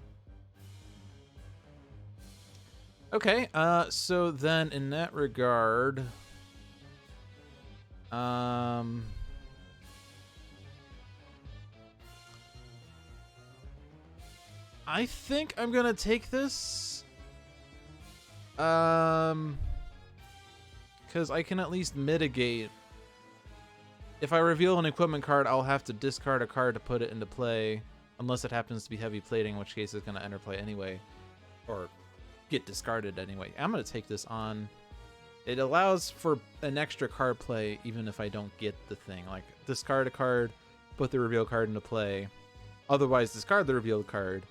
Okay, so then in that regard, I think I'm gonna take this, because I can at least mitigate. If I reveal an equipment card, I'll have to discard a card to put it into play, unless it happens to be heavy plating, in which case it's gonna enter play anyway, or get discarded anyway. I'm gonna take this on. It allows for an extra card play even if I don't get the thing. Like, discard a card, put the reveal card into play. Otherwise, discard the revealed card.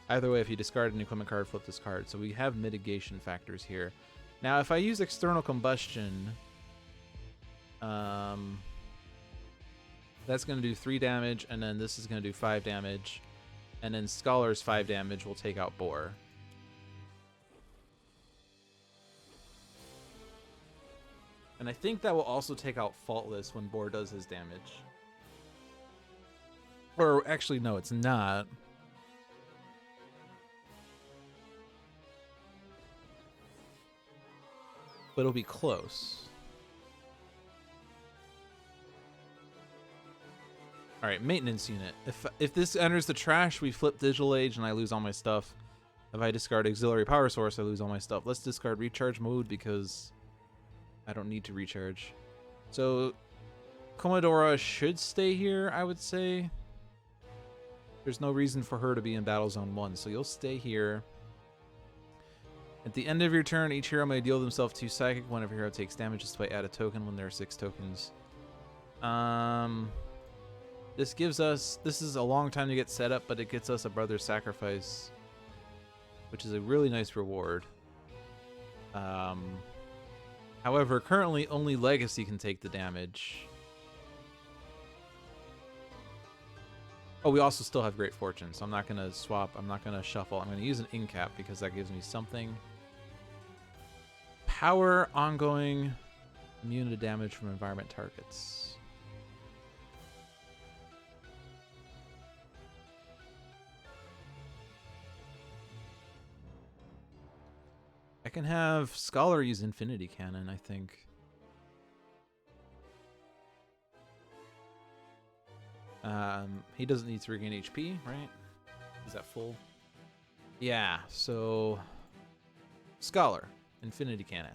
Either way, if you discard an equipment card, flip this card. So we have mitigation factors here. Now, if I use external combustion, that's going to do 3 damage, and then this is going to do 5 damage. And then Scholar's 5 damage will take out Boar. And I think that will also take out Faultless when Boar does his damage. Or actually, no, it's not. But it'll be close. Alright, maintenance unit. If this enters the trash, we flip Digital Age and I lose all my stuff. If I discard Auxiliary Power Source, I lose all my stuff. Let's discard Recharge Mode because I don't need to recharge. So, Commodora should stay here, I would say. There's no reason for her to be in Battle Zone 1, so you'll stay here. At the end of your turn, each hero may deal themselves 2 psychic. Whenever a hero takes damage, this way add a token when there are 6 tokens. This gives us... This is a long time to get set up, but it gets us a Brother's Sacrifice, which is a really nice reward. However, currently only Legacy can take the damage. Oh, we also still have Great Fortune, so I'm not going to swap. I'm not going to shuffle. I'm going to use an Incap because that gives me something. Power, ongoing, immune to damage from environment targets. I can have Scholar use Infinity Cannon, I think. He doesn't need to regain HP, right? Is that full? Yeah, so Scholar, Infinity Cannon.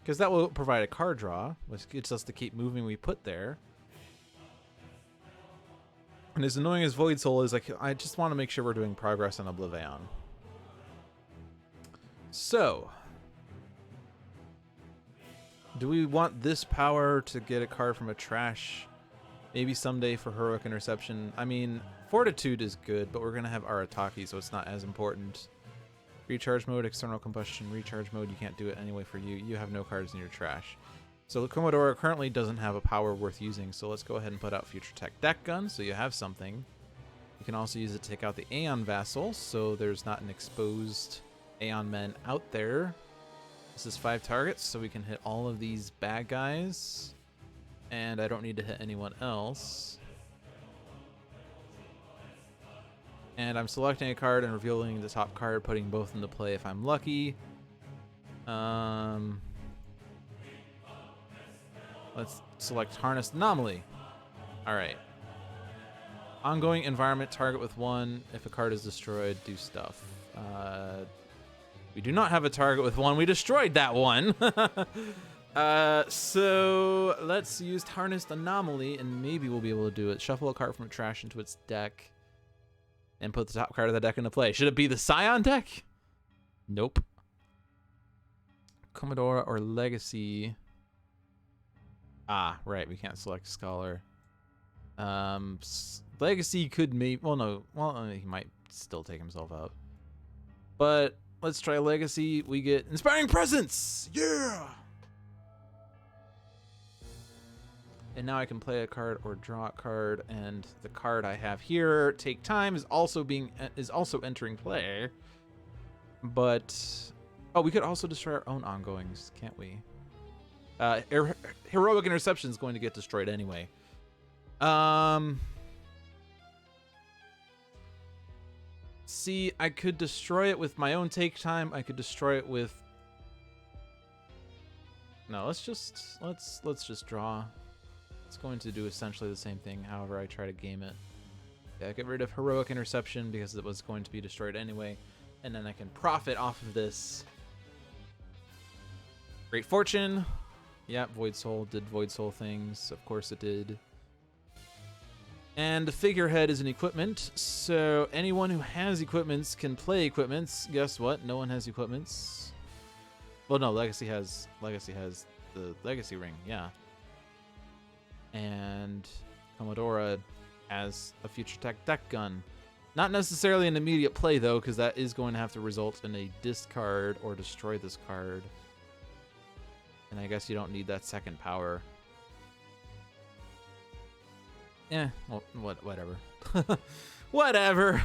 Because that will provide a card draw, which gets us to keep moving we put there. And as annoying as Void Soul is, like, I just want to make sure we're doing progress on OblivAeon. So, do we want this power to get a card from a trash? Maybe someday for Heroic Interception. I mean, Fortitude is good, but we're going to have Arataki, so it's not as important. Recharge mode, external combustion, recharge mode, you can't do it anyway for you. You have no cards in your trash. So the Commodore currently doesn't have a power worth using, so let's go ahead and put out Future Tech Deck Gun, so you have something. You can also use it to take out the Aeon Vassal, so there's not an exposed Aeon Men out there. This is 5 targets, so we can hit all of these bad guys. And I don't need to hit anyone else. And I'm selecting a card and revealing the top card, putting both into play if I'm lucky. Let's select Harness Anomaly. Alright. Ongoing environment, target with 1. If a card is destroyed, do stuff. We do not have a target with 1. We destroyed that one. So let's use Harnessed Anomaly, and maybe we'll be able to do it. Shuffle a card from trash into its deck, and put the top card of the deck into play. Should it be the Scion deck? Nope. Commodore or Legacy. Ah, right. We can't select Scholar. Legacy could maybe... Well, no. Well, he might still take himself out. But let's try Legacy. We get Inspiring Presence! Yeah! And now I can play a card or draw a card, and the card I have here, Take Time, is also entering play. But oh, we could also destroy our own ongoings, can't we? Heroic Interception is going to get destroyed anyway. See, I could destroy it with my own Take Time. I could destroy it with. No, let's just draw. It's going to do essentially the same thing, however I try to game it. Yeah, get rid of Heroic Interception because it was going to be destroyed anyway, and then I can profit off of this. Great Fortune. Yeah, Void Soul did Void Soul things. Of course it did. And the Figurehead is an equipment, so anyone who has equipments can play equipments. Guess what? No one has equipments. Well, no, Legacy has the Legacy Ring, yeah. And Commodora has a Future Tech deck gun. Not necessarily an immediate play, though, because that is going to have to result in a discard or destroy this card. And I guess you don't need that second power. Yeah, well, whatever. Whatever.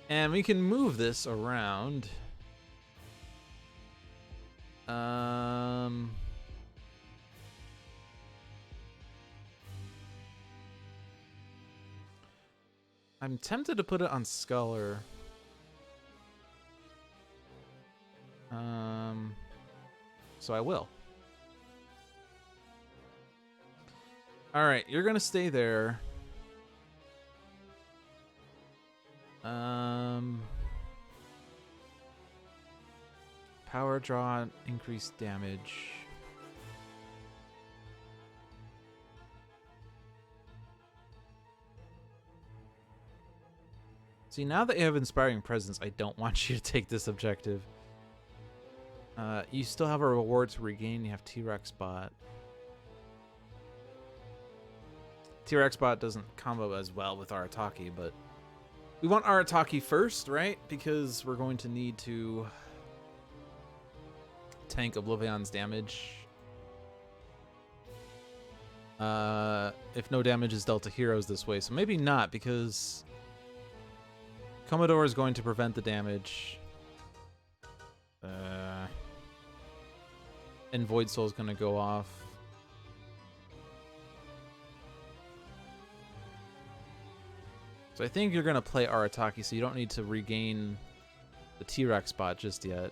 And we can move this around. I'm tempted to put it on Scholar. So I will. Alright, you're gonna stay there. Power draw, increased damage. See, now that you have Inspiring Presence, I don't want you to take this objective. You still have a reward to regain. You have T-Rex Bot. T-Rex Bot doesn't combo as well with Arataki, but we want Arataki first, right? Because we're going to need to tank OblivAeon's damage. If no damage is dealt to heroes this way, so maybe not, because Commodore is going to prevent the damage. And Void Soul is going to go off. So I think you're going to play Arataki, so you don't need to regain the T-Rex spot just yet.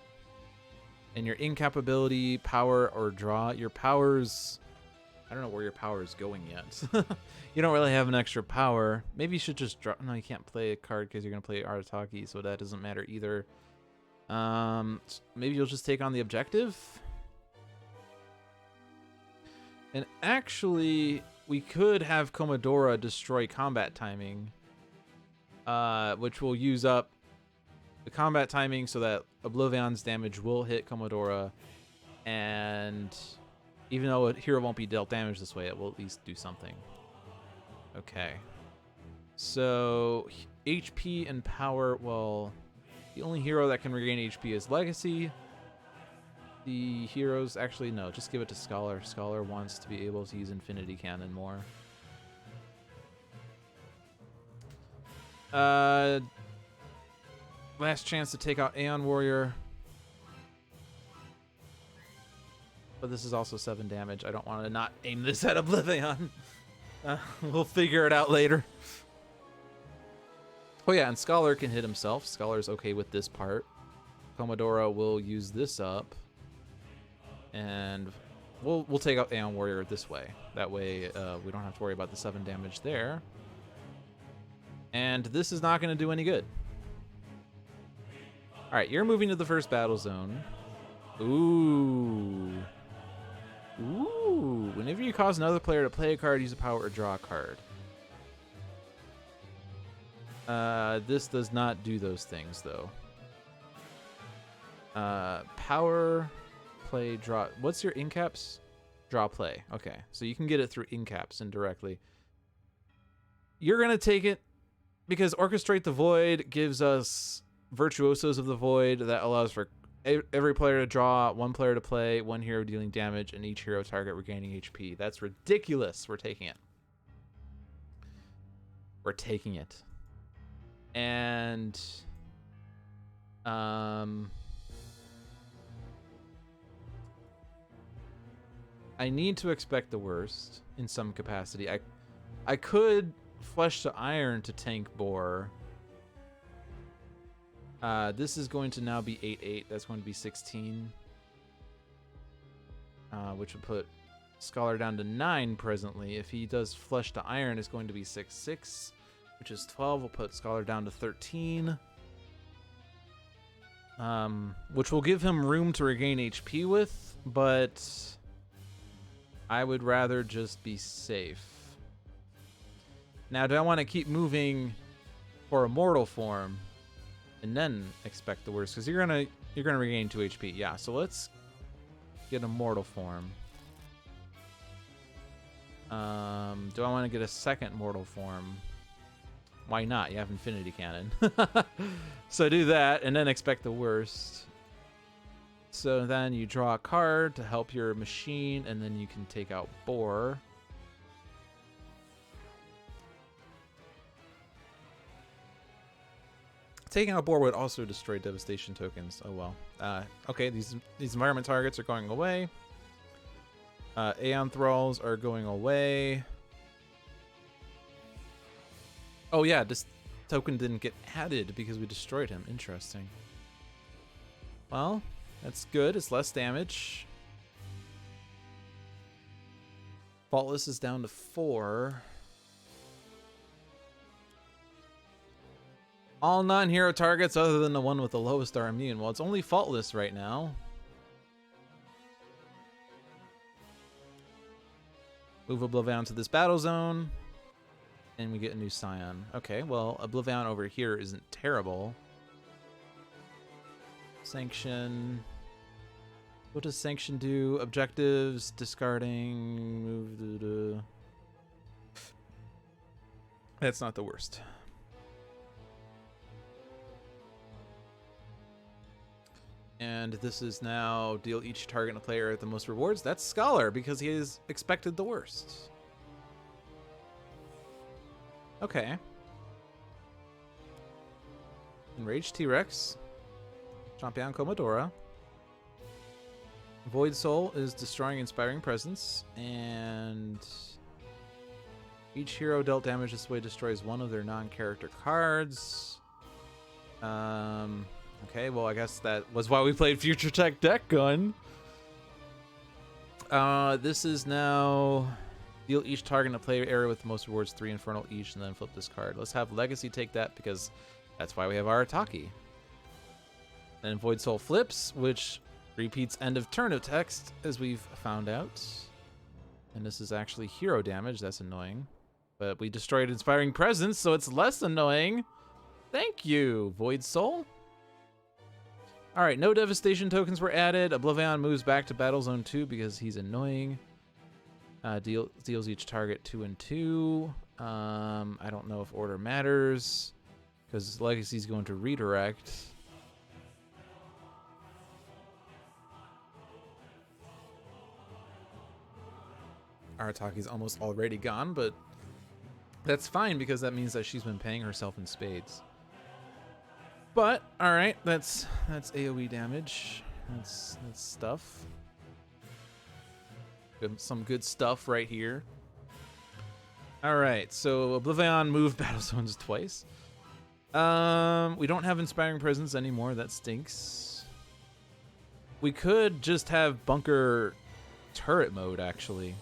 And your incapability, power, or draw, your powers... I don't know where your power is going yet. You don't really have an extra power. Maybe you should just draw... No, you can't play a card because you're going to play Arataki, so that doesn't matter either. Maybe you'll just take on the objective? And actually, we could have Commodora destroy combat timing, which will use up the combat timing so that OblivAeon's damage will hit Commodora, and even though a hero won't be dealt damage this way, it will at least do something. Okay. So, HP and power, well, the only hero that can regain HP is Legacy. The heroes, actually, no, just give it to Scholar. Scholar wants to be able to use Infinity Cannon more. Last chance to take out Aeon Warrior. But this is also 7 damage. I don't want to not aim this at OblivAeon. We'll figure it out later. Oh yeah, and Scholar can hit himself. Scholar's okay with this part. Commodora will use this up. And we'll take out Aeon Warrior this way. That way we don't have to worry about the 7 damage there. And this is not going to do any good. Alright, you're moving to the first battle zone. Ooh. Ooh. Whenever you cause another player to play a card, use a power, or draw a card. This does not do those things, though. Power, play, draw. What's your incaps? Draw, play. Okay, so you can get it through incaps indirectly. You're going to take it because Orchestrate the Void gives us Virtuosos of the Void that allows for Every player to draw, one player to play, one hero dealing damage, and each hero target regaining HP. That's ridiculous. We're taking it. We're taking it. And I need to expect the worst in some capacity. I could Flesh to Iron to tank Boar. This is going to now be 8/8. That's going to be 16. Which would put Scholar down to 9 presently. If he does Flesh to Iron, it's going to be 6/6, which is 12. We'll put Scholar down to 13. Which will give him room to regain HP with, but I would rather just be safe. Now, do I want to keep moving for Immortal form and then expect the worst? Because you're gonna regain 2 HP. Yeah, so let's get Immortal form. Do I want to get a second Mortal form? Why not? You have Infinity Cannon. So do that and then expect the worst. So then you draw a card to help your machine, and then you can take out Boar. Taking out Boar would also destroy devastation tokens. Oh well. Okay, these environment targets are going away. Aeon Thralls are going away. Oh yeah, this token didn't get added because we destroyed him. Interesting. Well, that's good. It's less damage. Faultless is down to 4. All non-hero targets other than the one with the lowest are immune. Well, it's only Faultless right now. Move OblivAeon to this battle zone. And we get a new Scion. Okay, well, OblivAeon over here isn't terrible. Sanction. What does Sanction do? Objectives, discarding, move. That's not the worst. And this is now deal each target player the most rewards. That's Scholar because he has expected the worst. Okay. Enraged T-Rex. Champion Commodora. Void Soul is destroying Inspiring Presence. And each hero dealt damage this way destroys one of their non-character cards. Okay, well, I guess that was why we played Future Tech Deck Gun. This is now deal each target in a player area with the most rewards 3 Infernal each, and then flip this card. Let's have Legacy take that because that's why we have Arataki. Then Void Soul flips, which repeats end of turn of text, as we've found out. And this is actually hero damage. That's annoying. But we destroyed Inspiring Presence, so it's less annoying. Thank you, Void Soul. All right, no devastation tokens were added. OblivAeon moves back to Battle Zone 2 because he's annoying. Deals each target 2 and 2. I don't know if order matters because Legacy's going to redirect. Arataki's almost already gone, but that's fine because that means that she's been paying herself in spades. But all right, that's AoE damage. That's stuff. Some good stuff right here. All right, so OblivAeon moved battle zones twice. We don't have Inspiring Presence anymore. That stinks. We could just have Bunker turret mode actually.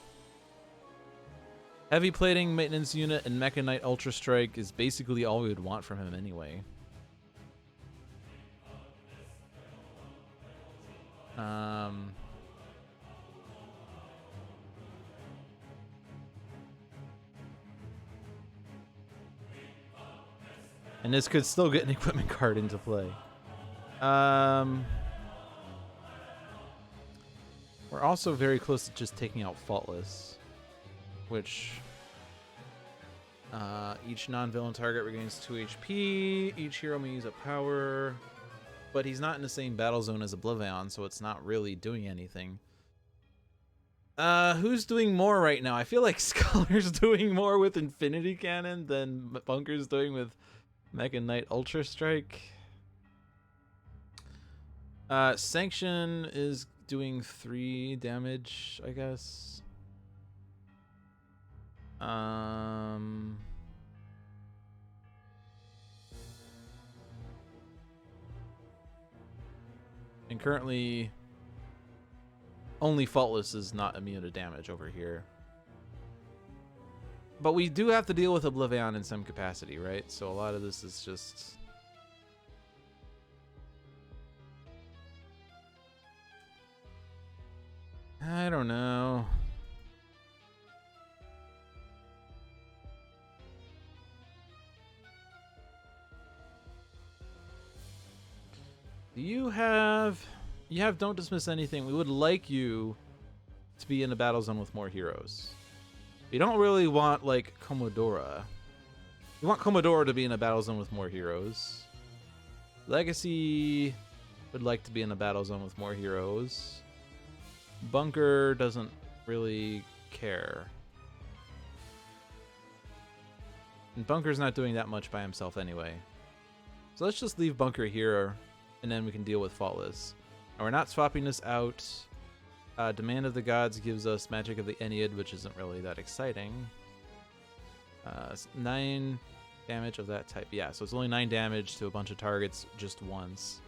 Heavy Plating, Maintenance Unit, and Mecha Knight Ultra Strike is basically all we would want from him anyway. And this could still get an equipment card into play. We're also very close to just taking out Faultless, which each non-villain target regains 2 HP. Each hero may use a power. but he's not in the same battle zone as OblivAeon, so it's not really doing anything. Who's doing more right now? I feel like Scholar's doing more with Infinity Cannon than Bunker's doing with Mega Knight Ultra Strike. Sanction is doing 3 damage, I guess. And currently only Faultless is not immune to damage over here. But we do have to deal with OblivAeon in some capacity, right? So a lot of this is just... I don't know. Do you have... You have Don't Dismiss Anything. We would like you to be in a battle zone with more heroes. We don't really want, like, Commodora. We want Commodora to be in a battle zone with more heroes. Legacy would like to be in a battle zone with more heroes. Bunker doesn't really care. And Bunker's not doing that much by himself anyway. So let's just leave Bunker here, and then we can deal with Faultless. And we're not swapping this out. Demand of the Gods gives us Magic of the Ennead, which isn't really that exciting. 9 damage of that type. Yeah, so it's only 9 damage to a bunch of targets just once.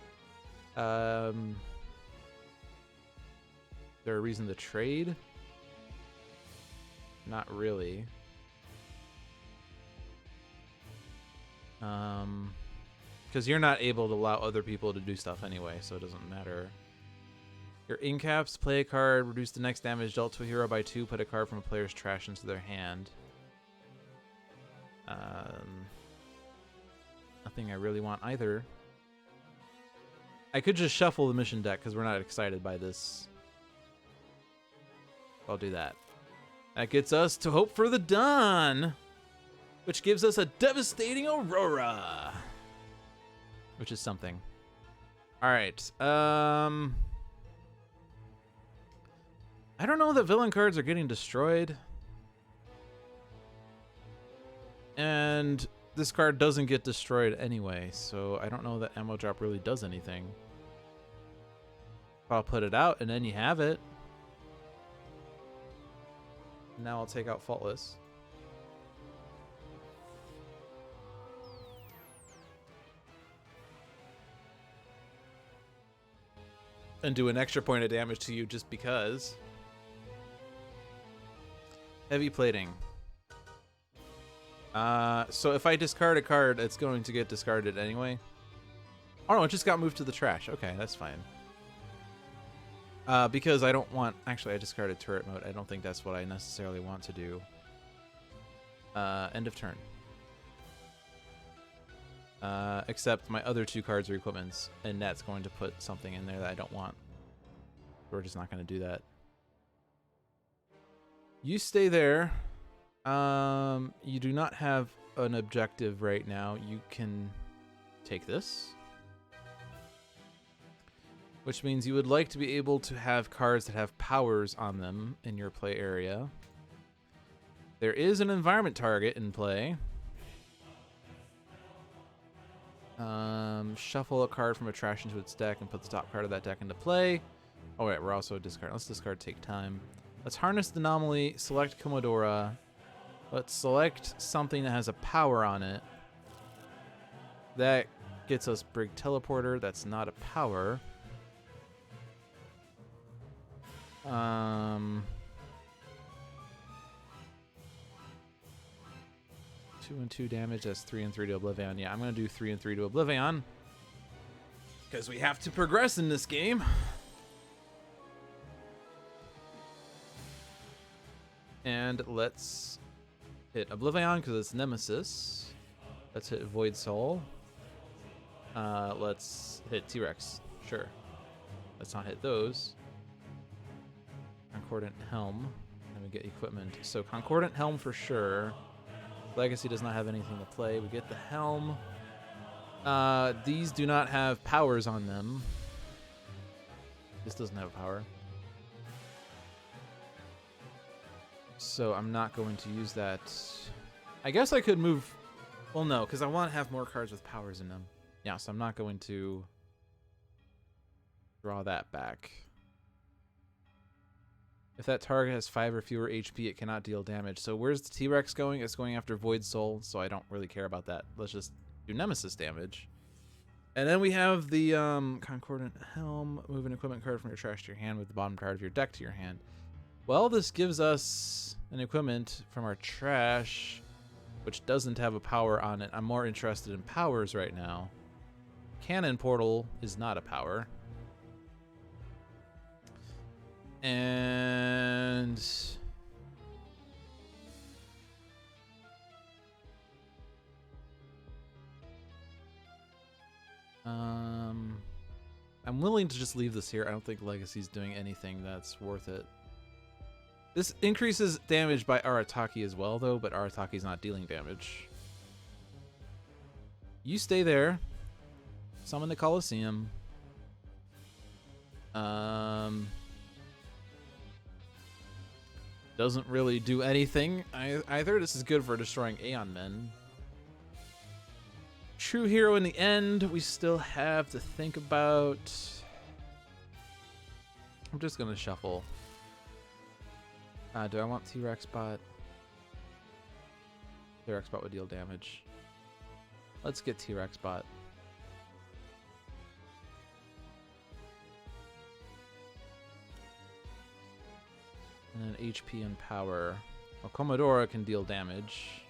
Is there a reason to trade? Not really. Because you're not able to allow other people to do stuff anyway, so it doesn't matter. Your incaps, play a card, reduce the next damage dealt to a hero by 2, put a card from a player's trash into their hand. Nothing I really want either. I could just shuffle the mission deck because we're not excited by this. I'll do that. That gets us to Hope for the Dawn, which gives us a devastating Aurora, which is something. All right. I don't know that villain cards are getting destroyed. And this card doesn't get destroyed anyway, so I don't know that ammo drop really does anything. I'll put it out, and then you have it. Now I'll take out Faultless. And do an extra point of damage to you just because. Heavy plating. So if I discard a card, it's going to get discarded anyway. Oh no, it just got moved to the trash. Okay, that's fine. Because I don't want... Actually, I discarded turret mode. I don't think that's what I necessarily want to do. End of turn. Except my other 2 cards are equipments, and that's going to put something in there that I don't want. We're just not going to do that. You stay there. You do not have an objective right now. You can take this, which means you would like to be able to have cards that have powers on them in your play area. There is an environment target in play. Shuffle a card from a trash into its deck and put the top card of that deck into play. Oh wait, we're also discarding. Let's discard Take Time. Let's harness the anomaly, select Commodora. Let's select something that has a power on it. That gets us Brig Teleporter. That's not a power. 2 and 2 damage. That's 3 and 3 to OblivAeon. Yeah, I'm gonna do 3 and 3 to OblivAeon because we have to progress in this game. And let's hit OblivAeon because it's Nemesis. Let's hit Void Soul. Let's hit T-Rex. Sure. Let's not hit those. Concordant Helm. And we get equipment. So Concordant Helm for sure. Legacy does not have anything to play. We get the Helm. These do not have powers on them. This doesn't have power. So I'm not going to use that. I guess I could move... Well, no, because I want to have more cards with powers in them. Yeah, so I'm not going to draw that back. If that target has 5 or fewer HP, it cannot deal damage. So where's the T-Rex going? It's going after Void Soul, so I don't really care about that. Let's just do Nemesis damage. And then we have the Concordant Helm. Move an equipment card from your trash to your hand with the bottom card of your deck to your hand. Well, this gives us an equipment from our trash, which doesn't have a power on it. I'm more interested in powers right now. Cannon Portal is not a power. And... I'm willing to just leave this here. I don't think Legacy's doing anything that's worth it. This increases damage by Arataki as well, though, but Arataki's not dealing damage. You stay there. Summon the Colosseum. Doesn't really do anything either. This is good for destroying Aeon Men. True hero in the end, we still have to think about. I'm just gonna shuffle. Do I want T-Rex bot? T-Rex bot would deal damage. Let's get T-Rex bot. And then HP and power. Well, Commodora can deal damage.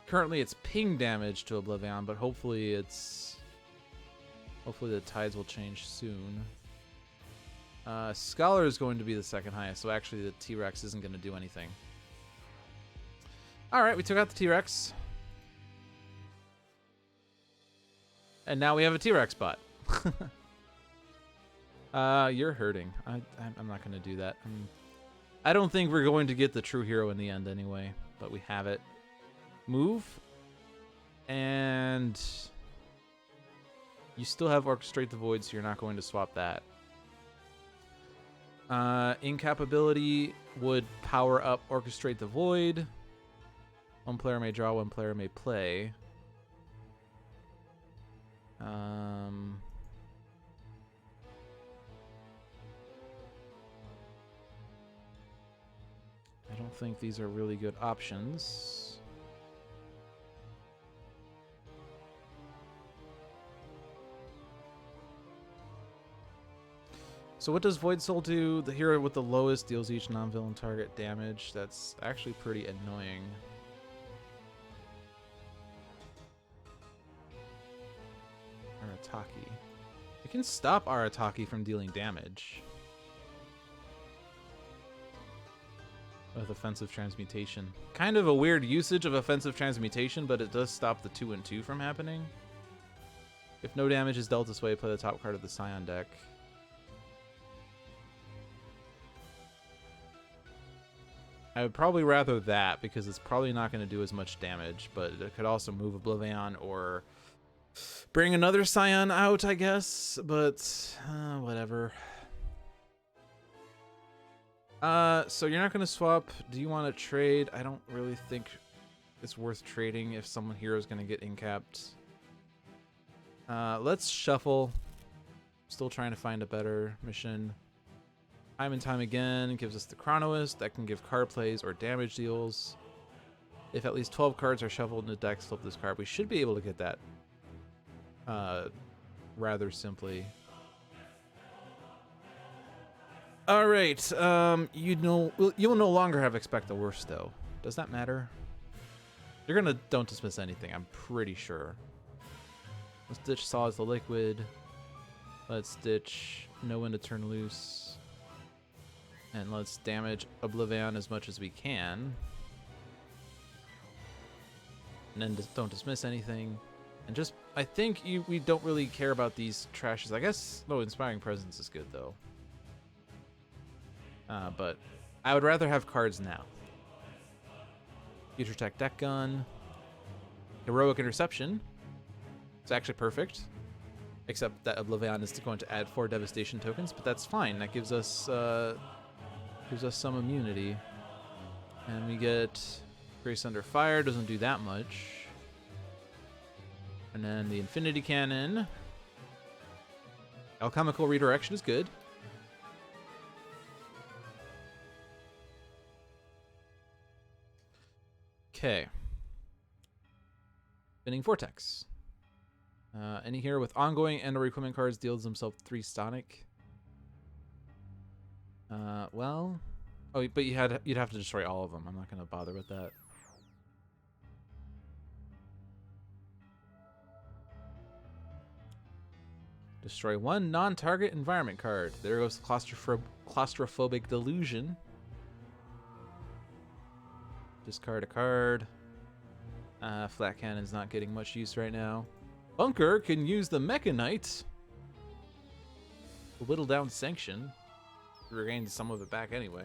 Currently it's ping damage to OblivAeon, but hopefully the tides will change soon. Scholar is going to be the second highest, so actually the T-Rex isn't going to do anything. Alright, we took out the T-Rex. And now we have a T-Rex bot. You're hurting. I'm not going to do that. I don't think we're going to get the true hero in the end anyway, but we have it. Move. And you still have Orchestrate the Void, so you're not going to swap that. Incap ability would power up Orchestrate the Void. One player may draw, one player may play. I don't think these are really good options. So what does Void Soul do? The hero with the lowest deals each non-villain target damage. That's actually pretty annoying. Arataki. It can stop Arataki from dealing damage. With offensive transmutation. Kind of a weird usage of offensive transmutation, but it does stop the 2-2 from happening. If no damage is dealt this way, play the top card of the Scion deck. I would probably rather that because it's probably not going to do as much damage, but it could also move OblivAeon or bring another Scion out, I guess, but whatever. So you're not going to swap. Do you want to trade? I don't really think it's worth trading if someone hero is going to get incapped. Let's shuffle. Still trying to find a better mission. Time and time again, it gives us the Chronoist that can give card plays or damage deals. If at least 12 cards are shuffled in the deck, flip this card. We should be able to get that rather simply. All right, you'll no longer have Expect the Worst, though. Does that matter? You're gonna Don't Dismiss Anything, I'm pretty sure. Let's ditch Saw as the Liquid. Let's ditch Know When to Turn Loose. And let's damage OblivAeon as much as we can. And then just don't dismiss anything. And just, I think we don't really care about these trashes. I guess, no, Inspiring Presence is good, though. But I would rather have cards now. Future Tech Deck Gun. Heroic Interception. It's actually perfect. Except that OblivAeon is going to add 4 devastation tokens, but that's fine. That gives us some immunity. And we get Grace Under Fire, doesn't do that much. And then the Infinity Cannon. Alchemical Redirection is good. Okay. Spinning Vortex. Any hero with ongoing and/or equipment cards deals himself 3 Stonic. Well, oh, but you'd have to destroy all of them. I'm not gonna bother with that. Destroy 1 non-target environment card. There goes the claustrophobic delusion. Discard a card. Flat Cannon's not getting much use right now. Bunker can use the Mechanite to whittle down Sanction. Regain some of it back anyway.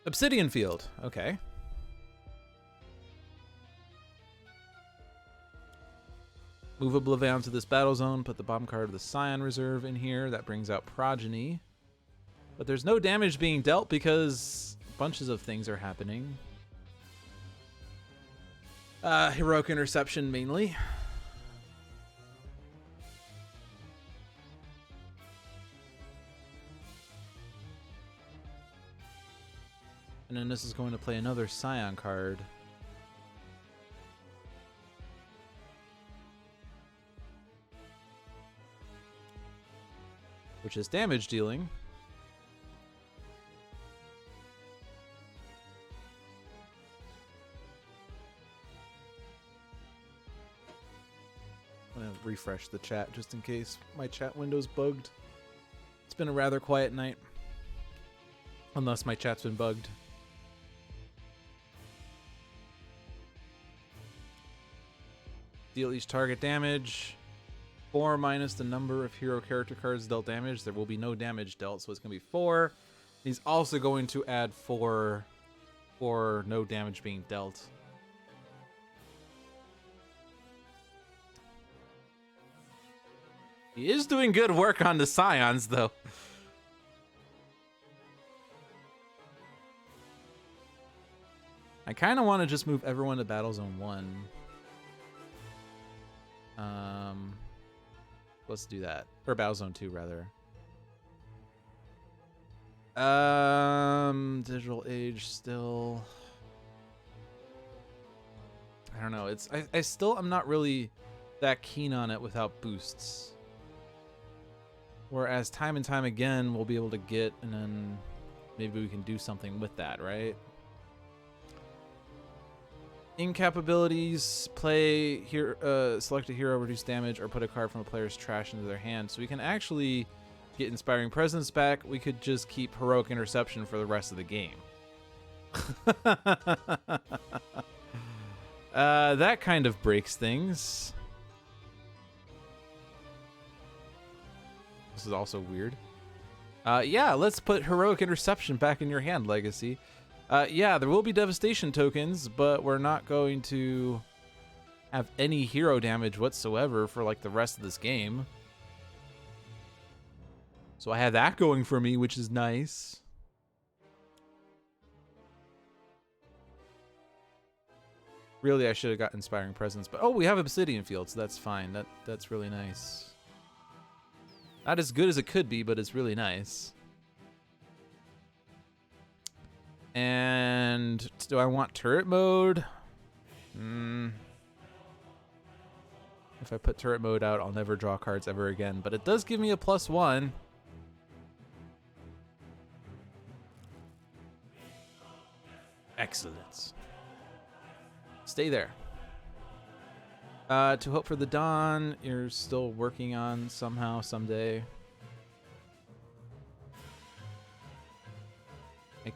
Obsidian Field. Okay. Move OblivAeon to this battle zone. Put the bottom card of the Scion Reserve in here. That brings out Progeny. But there's no damage being dealt because bunches of things are happening. Heroic Interception mainly. And then this is going to play another Scion card. Which is damage dealing. I'm gonna refresh the chat just in case my chat window's bugged. It's been a rather quiet night. Unless my chat's been bugged. Deal each target damage. 4 minus the number of hero character cards dealt damage. There will be no damage dealt, so it's going to be 4. He's also going to add 4 for no damage being dealt. He is doing good work on the Scions, though. I kind of want to just move everyone to Battle Zone 1. Let's do that. Or Battle Zone 2, rather. Digital Age still... I don't know. I'm not really that keen on it without boosts. Whereas time and time again, we'll be able to get, and then maybe we can do something with that, right? Incapabilities, play here, select a hero, reduce damage, or put a card from a player's trash into their hand. So we can actually get Inspiring Presence back. We could just keep Heroic Interception for the rest of the game. That kind of breaks things. This is also weird. Yeah, let's put Heroic Interception back in your hand, Legacy. Yeah, there will be devastation tokens, but we're not going to have any hero damage whatsoever for like the rest of this game. So I have that going for me, which is nice. Really, I should have got Inspiring Presence, but oh, we have Obsidian Field, so that's fine. That's really nice. Not as good as it could be, but it's really nice. And do I want turret mode? If I put turret mode out, I'll never draw cards ever again. But it does give me a +1. Excellent. Stay there. To Hope for the Dawn, you're still working on somehow, someday.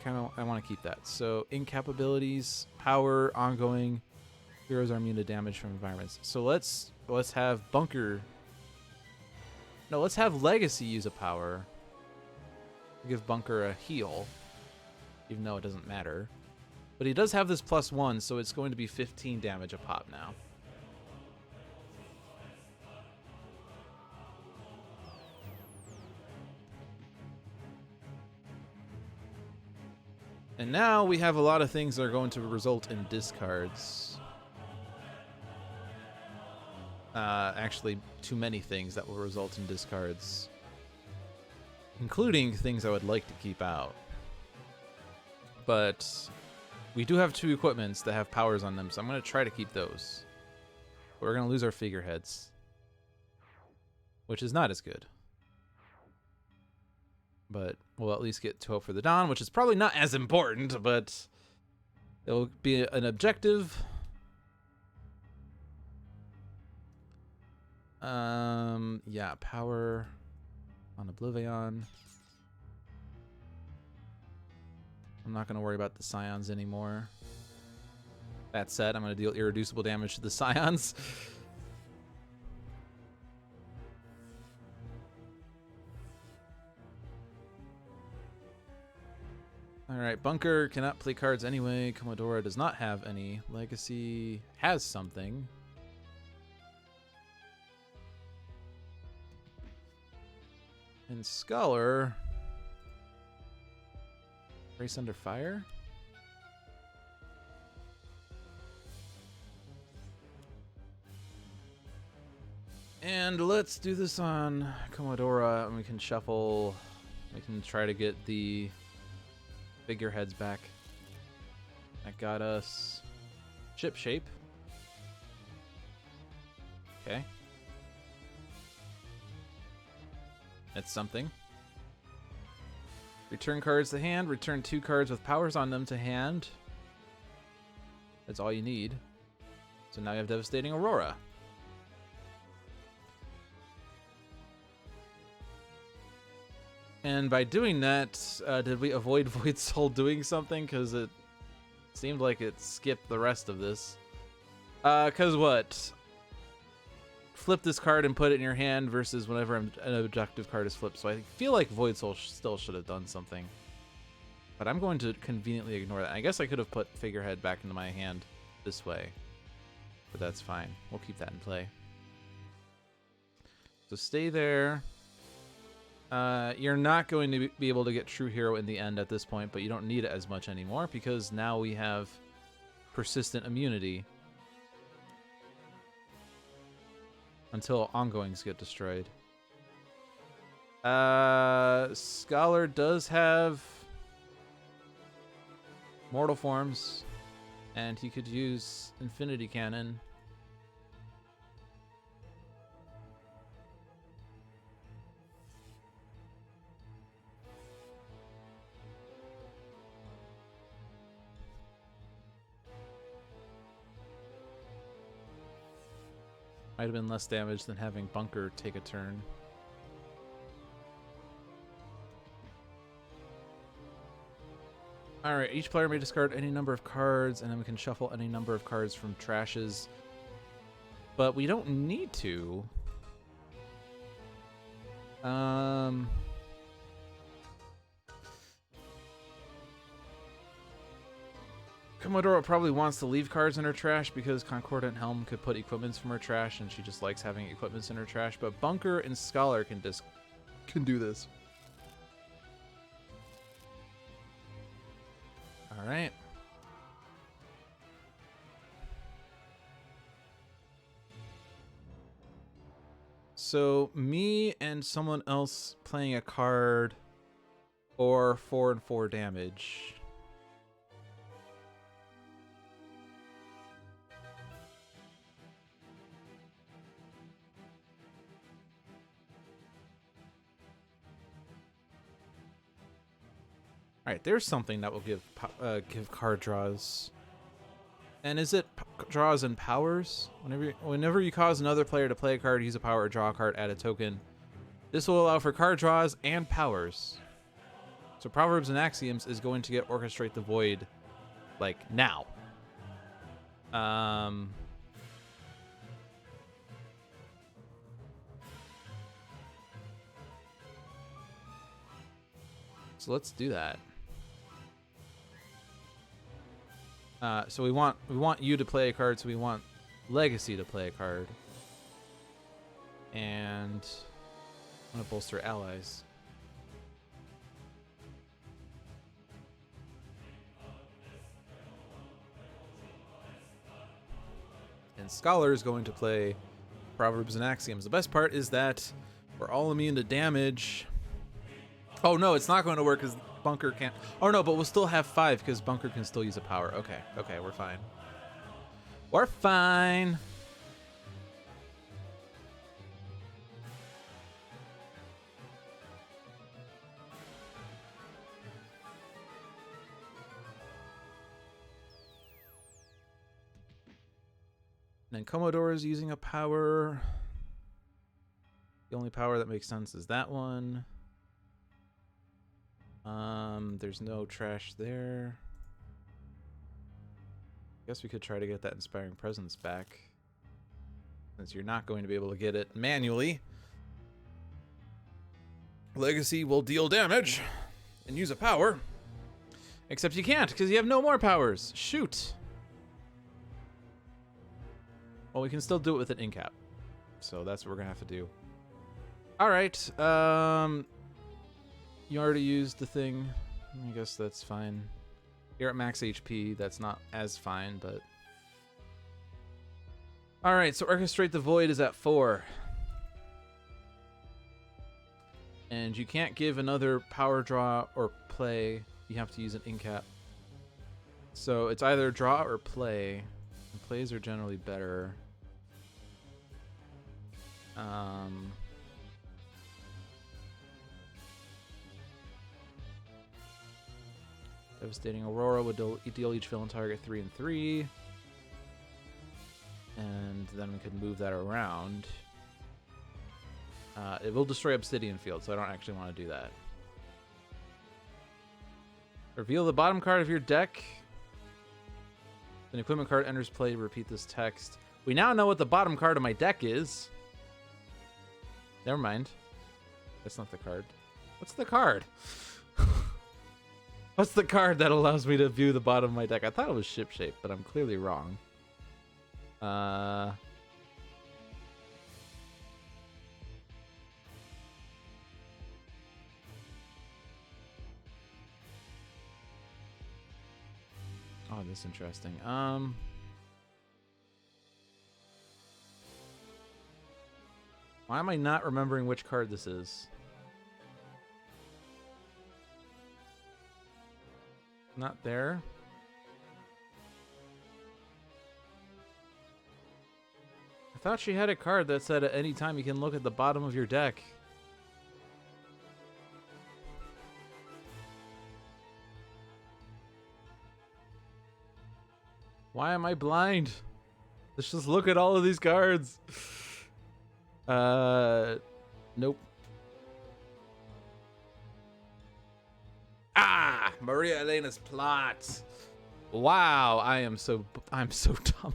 I want to keep that. So incapabilities, power, ongoing. Heroes are immune to damage from environments. So let's have Bunker. No, let's have Legacy use a power. Give Bunker a heal. even though it doesn't matter. But he does have this +1, so it's going to be 15 damage a pop now. And now we have a lot of things that are going to result in discards. Actually, too many things that will result in discards. Including things I would like to keep out. But we do have 2 equipments that have powers on them, so I'm going to try to keep those. But we're going to lose our figureheads. Which is not as good. But we'll at least get to Hope for the Dawn, which is probably not as important, but it'll be an objective. Yeah, power on OblivAeon. I'm not going to worry about the Scions anymore. That said, I'm going to deal irreducible damage to the Scions. Alright, Bunker cannot play cards anyway. Commodore does not have any. Legacy has something. And Scholar... Race Under Fire? And let's do this on Commodore, and we can shuffle. We can try to get the figureheads back. That got us Ship Shape. Okay. That's something. Return cards to hand. Return 2 cards with powers on them to hand. That's all you need. So now you have Devastating Aurora. And by doing that, did we avoid Void Soul doing something? Because it seemed like it skipped the rest of this. Because what? Flip this card and put it in your hand versus whenever an objective card is flipped. So I feel like Void Soul still should have done something. But I'm going to conveniently ignore that. I guess I could have put Figurehead back into my hand this way. But that's fine. We'll keep that in play. So stay there. You're not going to be able to get True Hero in the end at this point, but you don't need it as much anymore because now we have persistent immunity until ongoings get destroyed. Scholar does have Mortal Forms, and he could use Infinity Cannon. Might have been less damage than having Bunker take a turn. Alright, each player may discard any number of cards, and then we can shuffle any number of cards from trashes. But we don't need to. Commodore probably wants to leave cards in her trash because Concordant Helm could put equipments from her trash, and she just likes having equipments in her trash. But Bunker and Scholar can do this. All right. So me and someone else playing a card or 4 and 4 damage. All right, there's something that will give card draws. And is it draws and powers? Whenever you cause another player to play a card, use a power or draw a card, add a token. This will allow for card draws and powers. So Proverbs and Axioms is going to get Orchestrate the Void, like, now. So let's do that. So we want you to play a card, so we want Legacy to play a card. And I'm going to bolster allies. And Scholar is going to play Proverbs and Axioms. The best part is that we're all immune to damage. Oh no, it's not going to work because Bunker can't. Oh no, but we'll still have 5 because Bunker can still use a power. Okay, we're fine. We're fine. And then Commodore is using a power. The only power that makes sense is that one. There's no trash there. Guess we could try to get that Inspiring Presence back, since you're not going to be able to get it manually. Legacy will deal damage and use a power. Except you can't, because you have no more powers. Shoot. Well, we can still do it with an incap. So that's what we're going to have to do. Alright. You already used the thing. I guess that's fine. You're at max HP. That's not as fine, but... Alright, so Orchestrate the Void is at 4. And you can't give another power draw or play. You have to use an incap. So it's either draw or play. And plays are generally better. Devastating Aurora would deal each villain target 3 and 3. And then we could move that around. It will destroy Obsidian Field, so I don't actually want to do that. Reveal the bottom card of your deck. An equipment card enters play, repeat this text. We now know what the bottom card of my deck is. Never mind. That's not the card. What's the card? What's the card that allows me to view the bottom of my deck? I thought it was ship-shape, but I'm clearly wrong. Oh, this is interesting. Why am I not remembering which card this is? Not there. I thought she had a card that said at any time you can look at the bottom of your deck. Why am I blind? Let's just look at all of these cards. Nope. Ah, Maria Elena's plot. Wow, I'm so dumb.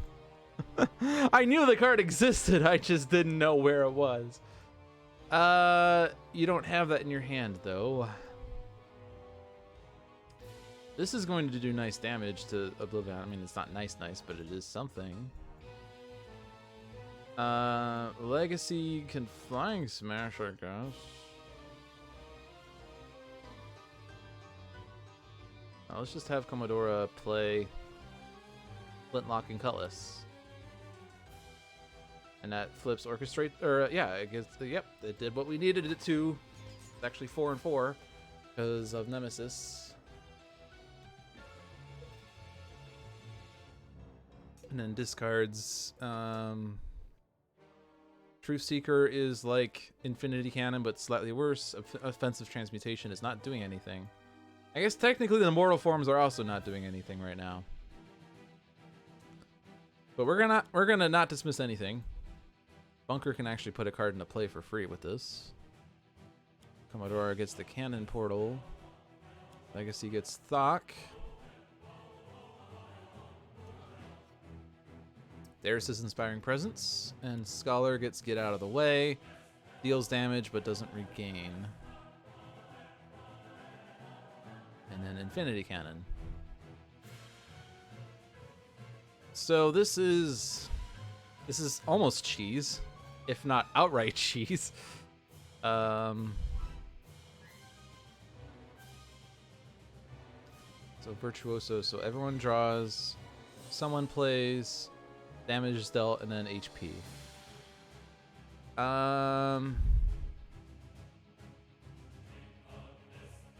I knew the card existed, I just didn't know where it was. You don't have that in your hand though. This is going to do nice damage to OblivAeon. I mean, it's not nice, but it is something. Legacy can Flying Smash, I guess. Let's just have Commodora play Flintlock and Cutlass. And that flips Orchestrate, or yeah, I guess, yep, it did what we needed it to. It's actually 4 and 4 because of Nemesis. And then discards. Truth Seeker is like Infinity Cannon, but slightly worse. Offensive Transmutation is not doing anything. I guess technically the Mortal Forms are also not doing anything right now. But we're gonna not dismiss anything. Bunker can actually put a card into play for free with this. Commodore gets the Cannon Portal. Legacy gets Thok. There's his Inspiring Presence. And Scholar gets Get Out of the Way. Deals damage but doesn't regain. And then Infinity Cannon. So this is almost cheese, if not outright cheese. So Virtuoso. So everyone draws, someone plays, damage is dealt, and then HP.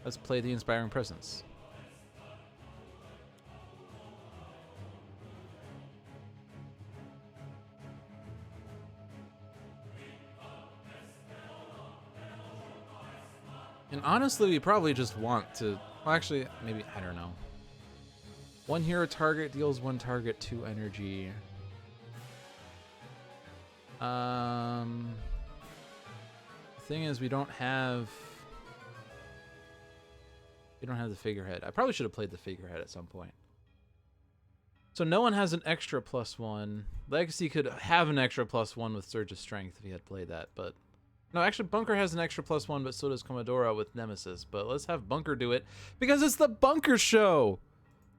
Let's play the Inspiring Presence. And honestly, we probably just want to... Well, actually, maybe... I don't know. One hero target deals one target 2 energy. The thing is, we don't have... We don't have the figurehead. I probably should have played the figurehead at some point. So no one has an extra +1. Legacy could have an extra +1 with Surge of Strength if he had played that, but... No, actually, Bunker has an extra +1, but so does Commodora with Nemesis. But let's have Bunker do it, because it's the Bunker Show!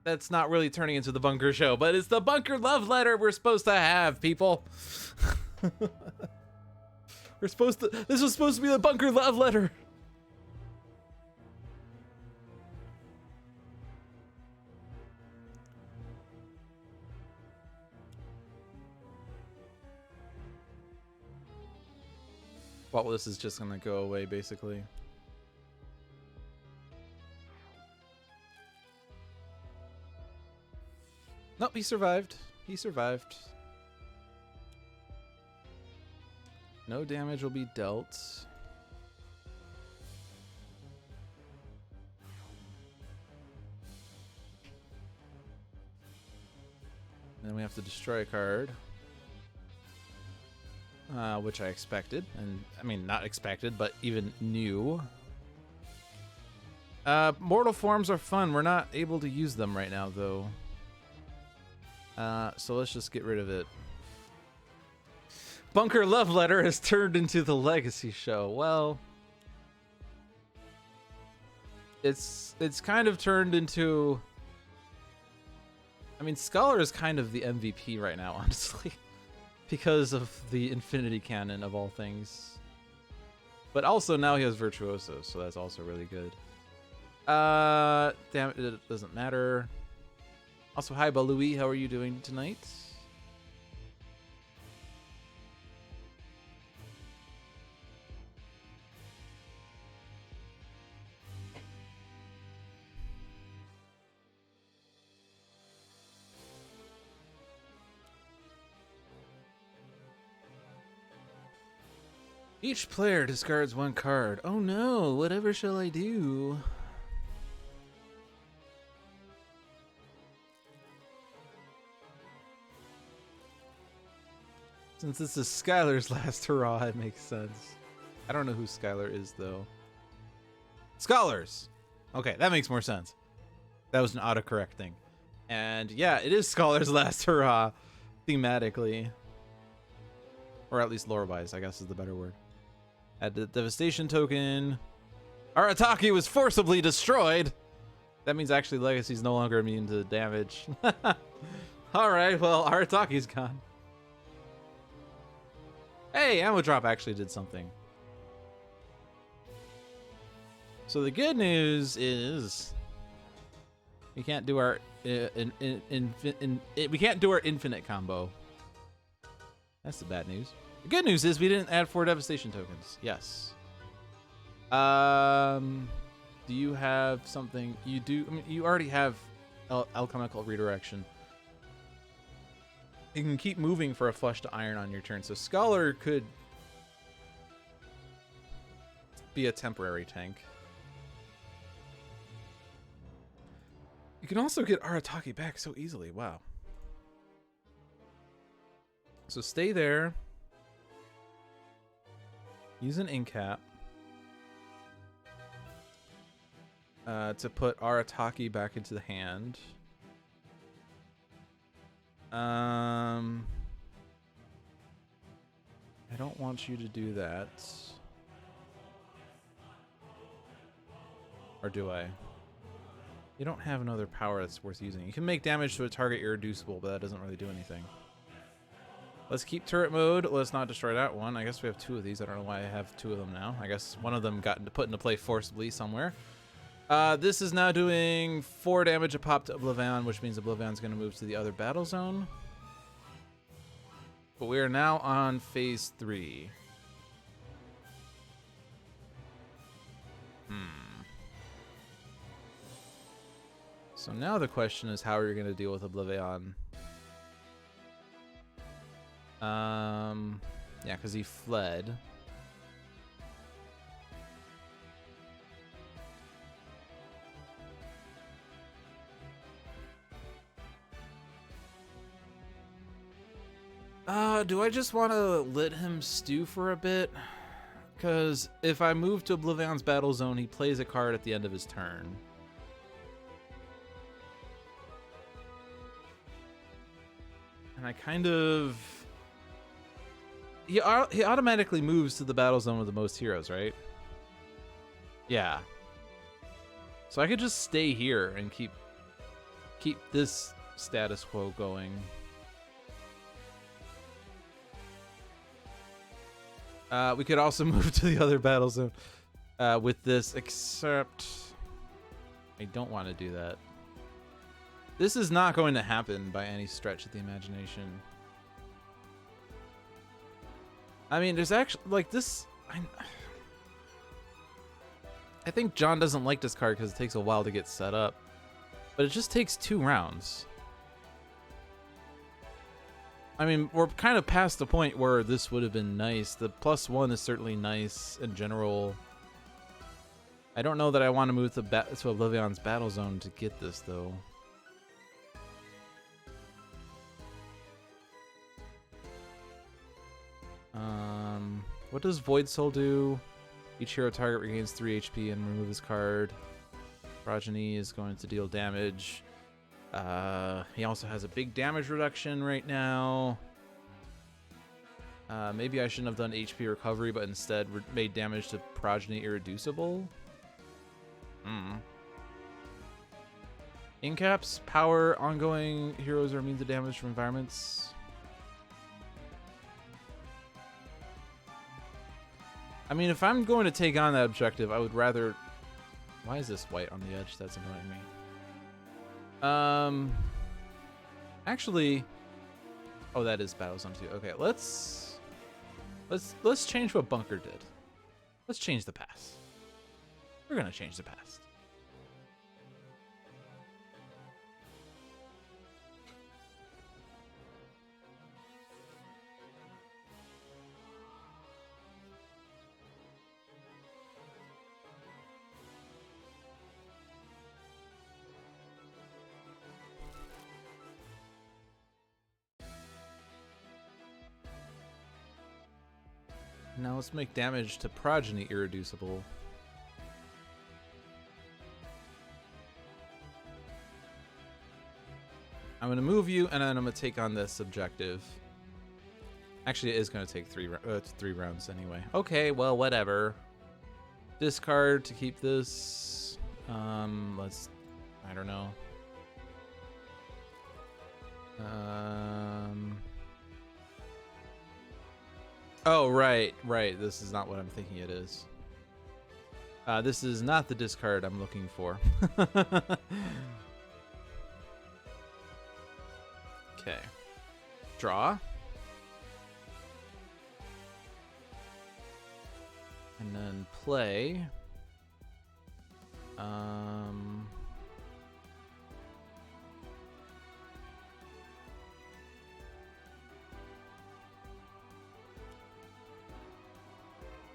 That's not really turning into the Bunker Show, but it's the Bunker Love Letter we're supposed to have, people! This was supposed to be the Bunker Love Letter! Well, this is just gonna go away, basically. Nope, he survived. He survived. No damage will be dealt. Then we have to destroy a card. Which I expected, and I mean not expected, but even knew. Mortal forms are fun. We're not able to use them right now, though. So let's just get rid of it. Bunker Love Letter has turned into the Legacy Show. Well, it's kind of turned into... I mean, Scholar is kind of the MVP right now, honestly. Because of the Infinity Cannon of all things. But also now he has Virtuoso, so that's also really good. Damn it doesn't matter. Also, hi Balui, how are you doing tonight? Each player discards 1 card. Oh no, whatever shall I do? Since this is Skylar's last hurrah, it makes sense. I don't know who Skylar is, though. Scholars! Okay, that makes more sense. That was an autocorrect thing. And yeah, it is Scholar's last hurrah, thematically. Or at least lore-wise, I guess is the better word. Add the devastation token. Arataki was forcibly destroyed. That means actually Legacy's no longer immune to damage. Alright, well, Arataki's gone. Hey, Ammo Drop actually did something. So the good news is we can't do our we can't do our infinite combo. That's the bad news. The good news is we didn't add 4 devastation tokens. Yes. Do you have something? You do. I mean, you already have alchemical redirection. You can keep moving for a flush to iron on your turn. So Scholar could be a temporary tank. You can also get Arataki back so easily. Wow. So stay there. Use an incap to put Arataki back into the hand. I don't want you to do that. Or do I? You don't have another power that's worth using. You can make damage to a target irreducible, but that doesn't really do anything. Let's keep turret mode. Let's not destroy that one. I guess we have 2 of these. I don't know why I have 2 of them now. I guess one of them got put into play forcibly somewhere. This is now doing 4 damage a pop to OblivAeon, which means OblivAeon's going to move to the other battle zone. But we are now on phase 3. So now the question is, how are you going to deal with OblivAeon? Yeah, because he fled. Do I just want to let him stew for a bit? Because if I move to OblivAeon's battle zone, he plays a card at the end of his turn. And I kind of... He automatically moves to the battle zone with the most heroes, right? Yeah. So I could just stay here and keep this status quo going. We could also move to the other battle zone with this, except I don't want to do that. This is not going to happen by any stretch of the imagination. I mean, there's actually, like, this... I think John doesn't like this card because it takes a while to get set up. But it just takes 2 rounds. I mean, we're kind of past the point where this would have been nice. The +1 is certainly nice in general. I don't know that I want to move to OblivAeon's battle zone to get this, though. What does Void Soul do? Each hero target regains 3 HP and remove his card. Progeny is going to deal damage. He also has a big damage reduction right now. Maybe I shouldn't have done HP recovery, but instead made damage to Progeny irreducible. Incaps, power, ongoing heroes are immune to damage from environments. I mean, if I'm going to take on that objective, I would rather... Why is this white on the edge? That's annoying me. Actually... Oh, that is Battle Zone 2. Okay, let's change what Bunker did. Let's change the past. We're gonna change the past. Now let's make damage to Progeny irreducible. I'm gonna move you, and then I'm gonna take on this objective. Actually, it is gonna take 3 rounds anyway. Okay, well, whatever. Discard to keep this. I don't know. Oh, right. This is not what I'm thinking it is. This is not the discard I'm looking for. Okay. Draw. And then play.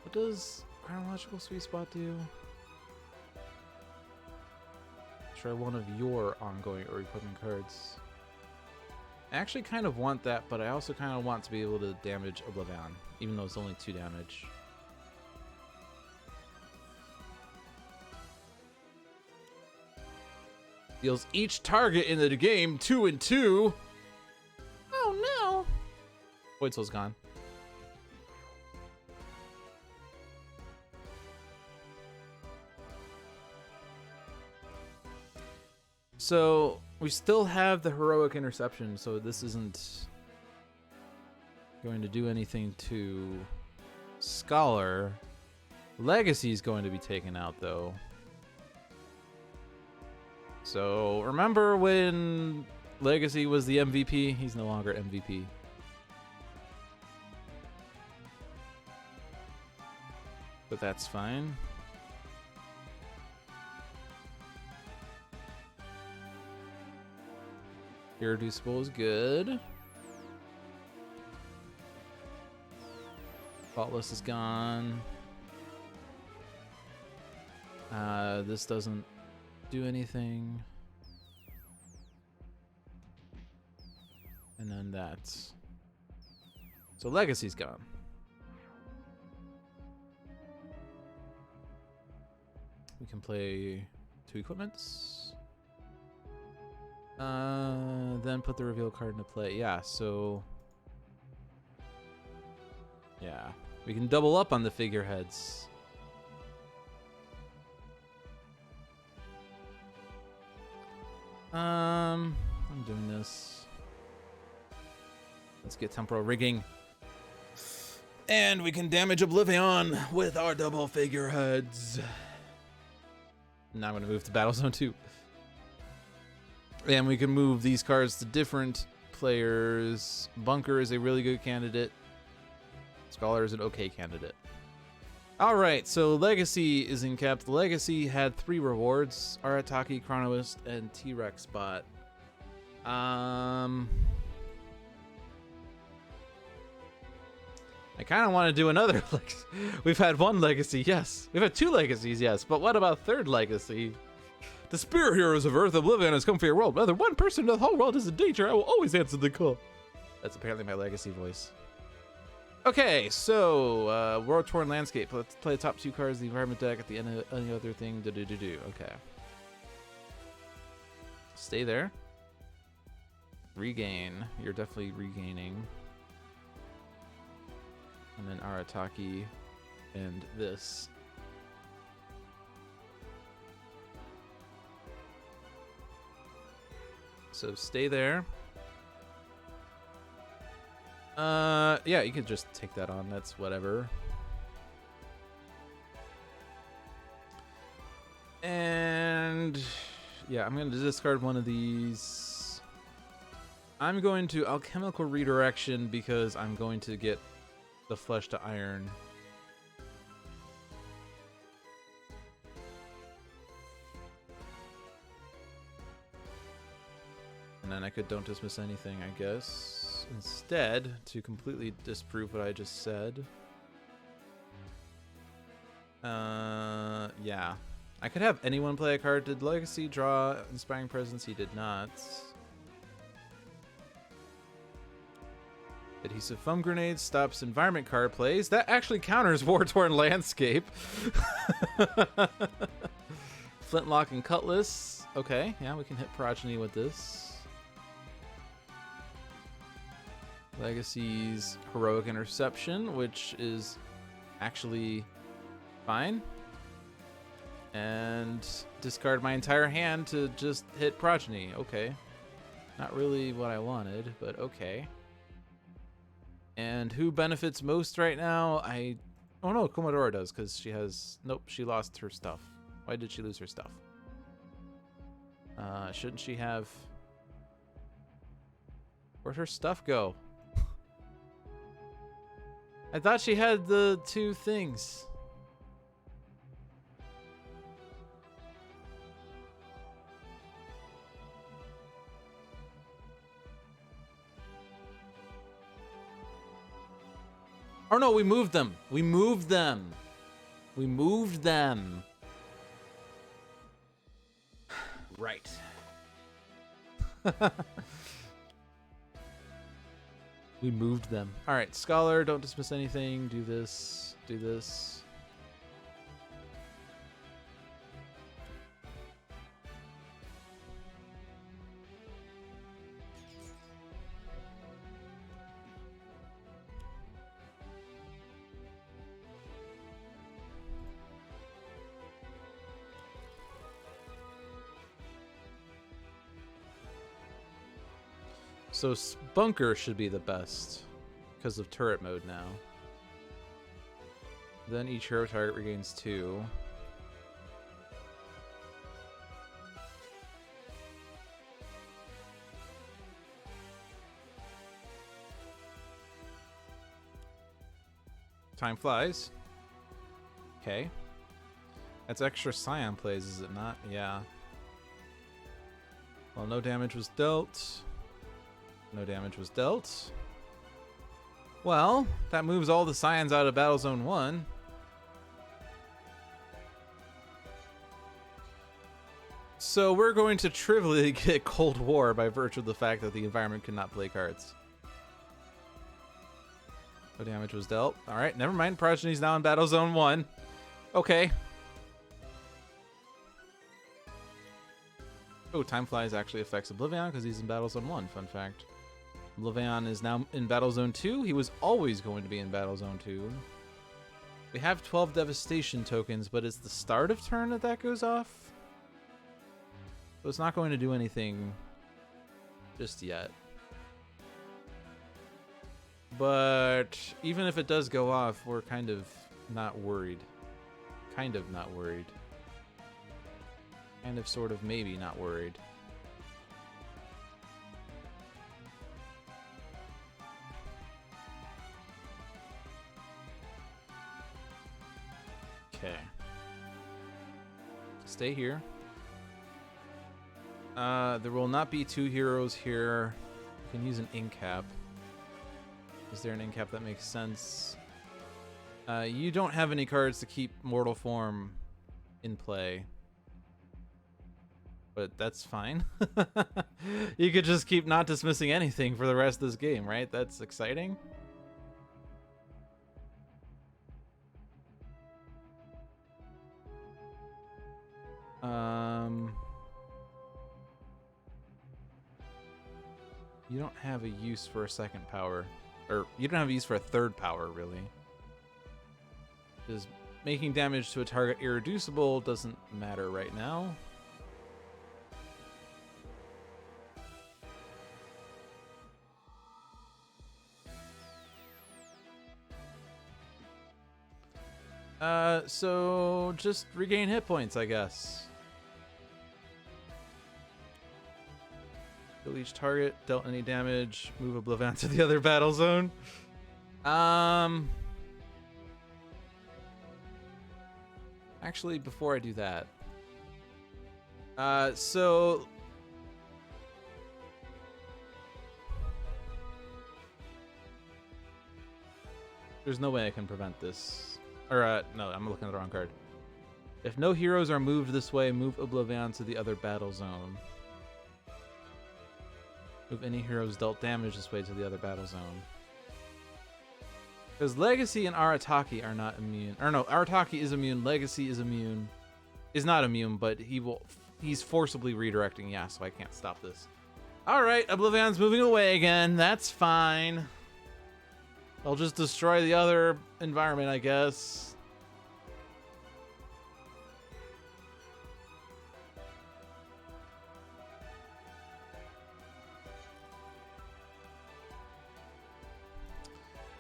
What does Chronological Sweet Spot do? Try one of your ongoing or equipment cards. I actually kind of want that, but I also kind of want to be able to damage OblivAeon, even though it's only 2 damage. Deals each target in the game 2 and 2. Oh no! Void Soul's gone. So we still have the heroic interception, so this isn't going to do anything to Scholar. Legacy is going to be taken out, though. So remember when Legacy was the MVP? He's no longer MVP. But that's fine. Irreducible is good. Faultless is gone. This doesn't do anything. And then that's... So Legacy's gone. We can play 2 equipments. Then put the reveal card into play. Yeah, so... Yeah. We can double up on the figureheads. I'm doing this. Let's get temporal rigging. And we can damage OblivAeon with our double figureheads. Now I'm going to move to Battle Zone 2. And we can move these cards to different players. Bunker is a really good candidate. Scholar is an okay candidate. Alright, so Legacy is in cap. The Legacy had 3 rewards. Arataki, Chronoist, and T-Rex bot. I kind of want to do another Legacy. We've had 1 Legacy, yes. We've had 2 Legacies, yes. But what about 3rd Legacy? The spirit heroes of Earth, OblivAeon has come for your world. Whether one person in the whole world is in danger, I will always answer the call. That's apparently my Legacy voice. Okay, so World Torn Landscape. Let's play the top 2 cards of the environment deck at the end of any other thing. Okay. Stay there. Regain. You're definitely regaining. And then Arataki and this. So stay there. Yeah, you could just take that on. That's whatever. And yeah, I'm going to discard one of these. I'm going to Alchemical Redirection because I'm going to get the Flesh to Iron. And then I could Don't Dismiss Anything, I guess. Instead, to completely disprove what I just said. Yeah. I could have anyone play a card. Did Legacy draw Inspiring Presence? He did not. Adhesive Foam Grenade stops environment card plays. That actually counters War Torn Landscape. Flintlock and Cutlass. Okay, yeah, we can hit Progeny with this. Legacy's Heroic Interception, which is actually fine. And discard my entire hand to just hit Progeny. Okay. Not really what I wanted, but okay. And who benefits most right now? Oh no, Komodora does, because she has... Nope, she lost her stuff. Why did she lose her stuff? Shouldn't she have... Where'd her stuff go? I thought she had the 2 things. Oh no, we moved them. We moved them. We moved them. Right. We moved them. All right, Scholar, don't dismiss anything. Do this. Do this. So bunker should be the best because of turret mode now. Then each hero target regains 2. Time flies. Okay. That's extra Scion plays, is it not? Yeah. Well, no damage was dealt. No damage was dealt. Well, that moves all the Scions out of Battle Zone 1. So we're going to trivially get Cold War by virtue of the fact that the environment cannot play cards. No damage was dealt. Alright, never mind. Progeny's now in Battle Zone 1. Okay. Oh, Time Flies actually affects OblivAeon because he's in Battle Zone 1. Fun fact. OblivAeon is now in Battle Zone 2. He was always going to be in Battle Zone 2. We have 12 Devastation tokens, but it's the start of turn that goes off. So it's not going to do anything just yet. But even if it does go off, we're kind of not worried. Kind of not worried. Kind of, sort of, maybe not worried. Okay. Stay here. There will not be 2 heroes here. You can use an incap. Is there an incap that makes sense? You don't have any cards to keep Mortal Form in play. But that's fine. You could just keep not dismissing anything for the rest of this game, right? That's exciting. You don't have a use for a second power. Or, you don't have a use for a third power, really. Because making damage to a target irreducible doesn't matter right now. So just regain hit points, I guess. Kill each target, dealt any damage, move OblivAeon to the other battle zone. Actually, before I do that, so there's no way I can prevent this. Or, no, I'm looking at the wrong card. If no heroes are moved this way, move OblivAeon to the other battle zone. Move any heroes dealt damage this way to the other battle zone. Because Legacy and Arataki are not immune. Or no, Arataki is immune, Legacy is immune. Is not immune, but he's forcibly redirecting, yeah, so I can't stop this. Alright, OblivAeon's moving away again. That's fine. I'll just destroy the other environment, I guess.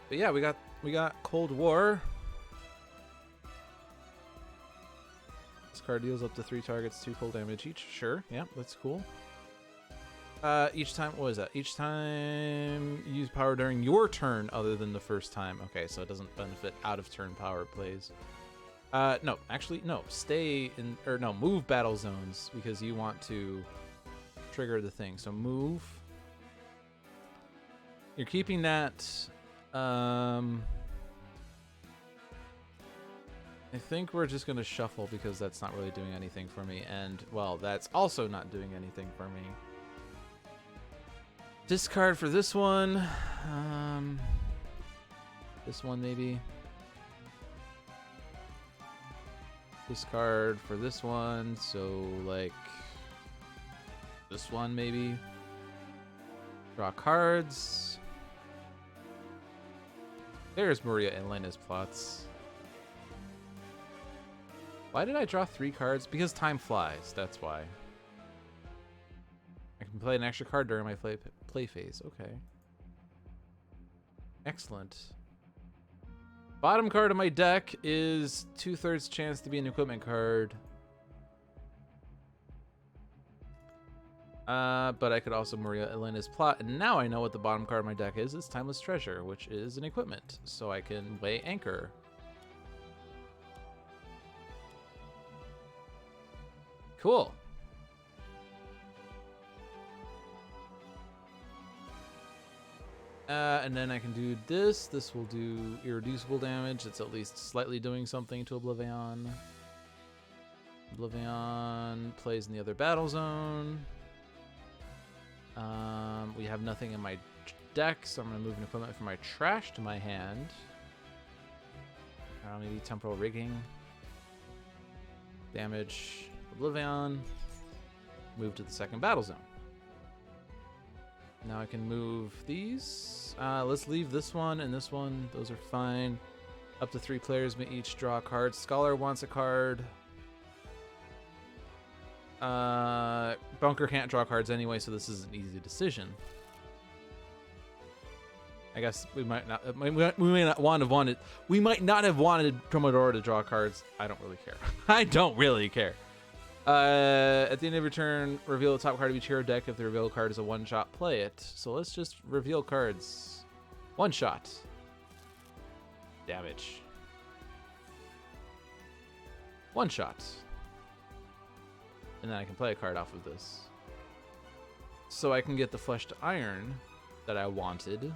But yeah, we got Cold War. This card deals up to 3 targets, 2 cold damage each. Sure, yeah, that's cool. Each time, what is that? Each time use power during your turn other than the first time. Okay, so it doesn't benefit out of turn power plays. No, actually, no. Stay in, or no, move battle zones because you want to trigger the thing. So move. You're keeping that. I think we're just going to shuffle because that's not really doing anything for me. And, well, that's also not doing anything for me. Discard for this one. This one maybe. Discard for this one. So like this one maybe. Draw cards. There's Maria Atlantis plots. Why did I draw 3 cards? Because time flies. That's why. I can play an extra card during my play phase. Okay. Excellent. Bottom card of my deck is 2/3 chance to be an equipment card. But I could also Maria Elena's Plot, and now I know what the bottom card of my deck is. It's Timeless Treasure, which is an equipment, so I can weigh Anchor. Cool. And then I can do this. This will do irreducible damage. It's at least slightly doing something to OblivAeon. OblivAeon plays in the other battle zone. We have nothing in my deck, so I'm going to move an equipment from my trash to my hand. Maybe Temporal Rigging. Damage OblivAeon. Move to the second battle zone. Now I can move these. Let's leave this one and this one. Those are fine. Up to 3 players may each draw a card. Scholar wants a card. Bunker can't draw cards anyway, so this is an easy decision. I guess we might not. We may not want to wanted. We might not have wanted Commodore to draw cards. I don't really care. I don't really care. At the end of your turn, reveal the top card of each hero deck. If the reveal card is a one-shot, play it. So let's just reveal cards. One shot. Damage. One shot. And then I can play a card off of this. So I can get the Fleshed Iron that I wanted. And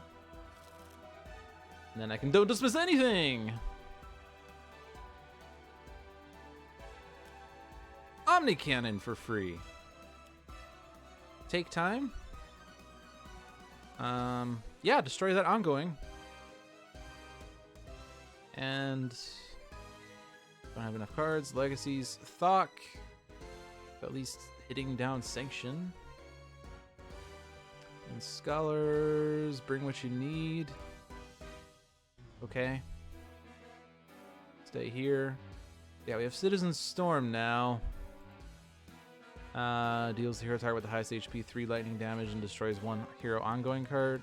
then I can don't dismiss anything! Omni-Cannon for free. Take time. Yeah, destroy that ongoing. And don't have enough cards. Legacies, Thok. At least hitting down Sanction. And Scholars, bring what you need. Okay. Stay here. Yeah, we have Citizen Storm now. Deals the hero target with the highest HP 3 lightning damage and destroys 1 hero ongoing card.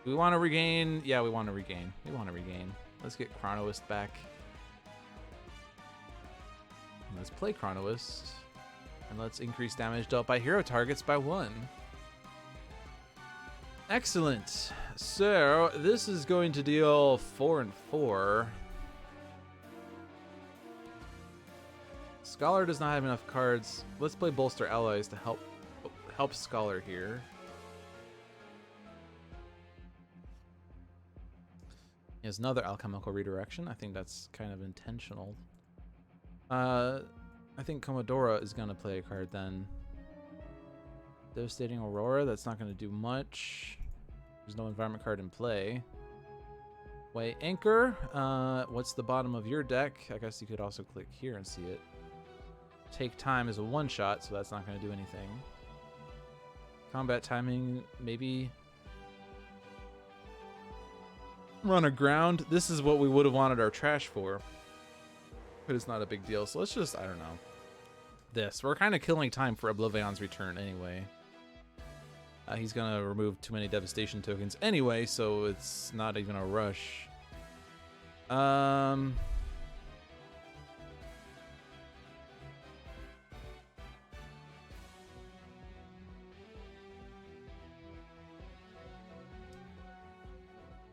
We want to regain. Yeah, we want to regain. Let's get Chronoist back. Let's play Chronoist. And let's increase damage dealt by hero targets by 1. Excellent. So, this is going to deal 4 and 4. Scholar does not have enough cards. Let's play Bolster Allies to help Scholar here. He has another Alchemical Redirection. I think that's kind of intentional. I think Commodora is going to play a card then. Devastating Aurora. That's not going to do much. There's no environment card in play. Weigh Anchor. What's the bottom of your deck? I guess you could also click here and see it. Take Time is a one-shot, so that's not going to do anything. Combat Timing, maybe. Run aground. This is what we would have wanted our trash for. But it's not a big deal, so let's just, I don't know. This. We're kind of killing time for OblivAeon's return anyway. He's going to remove too many devastation tokens anyway, so it's not even a rush.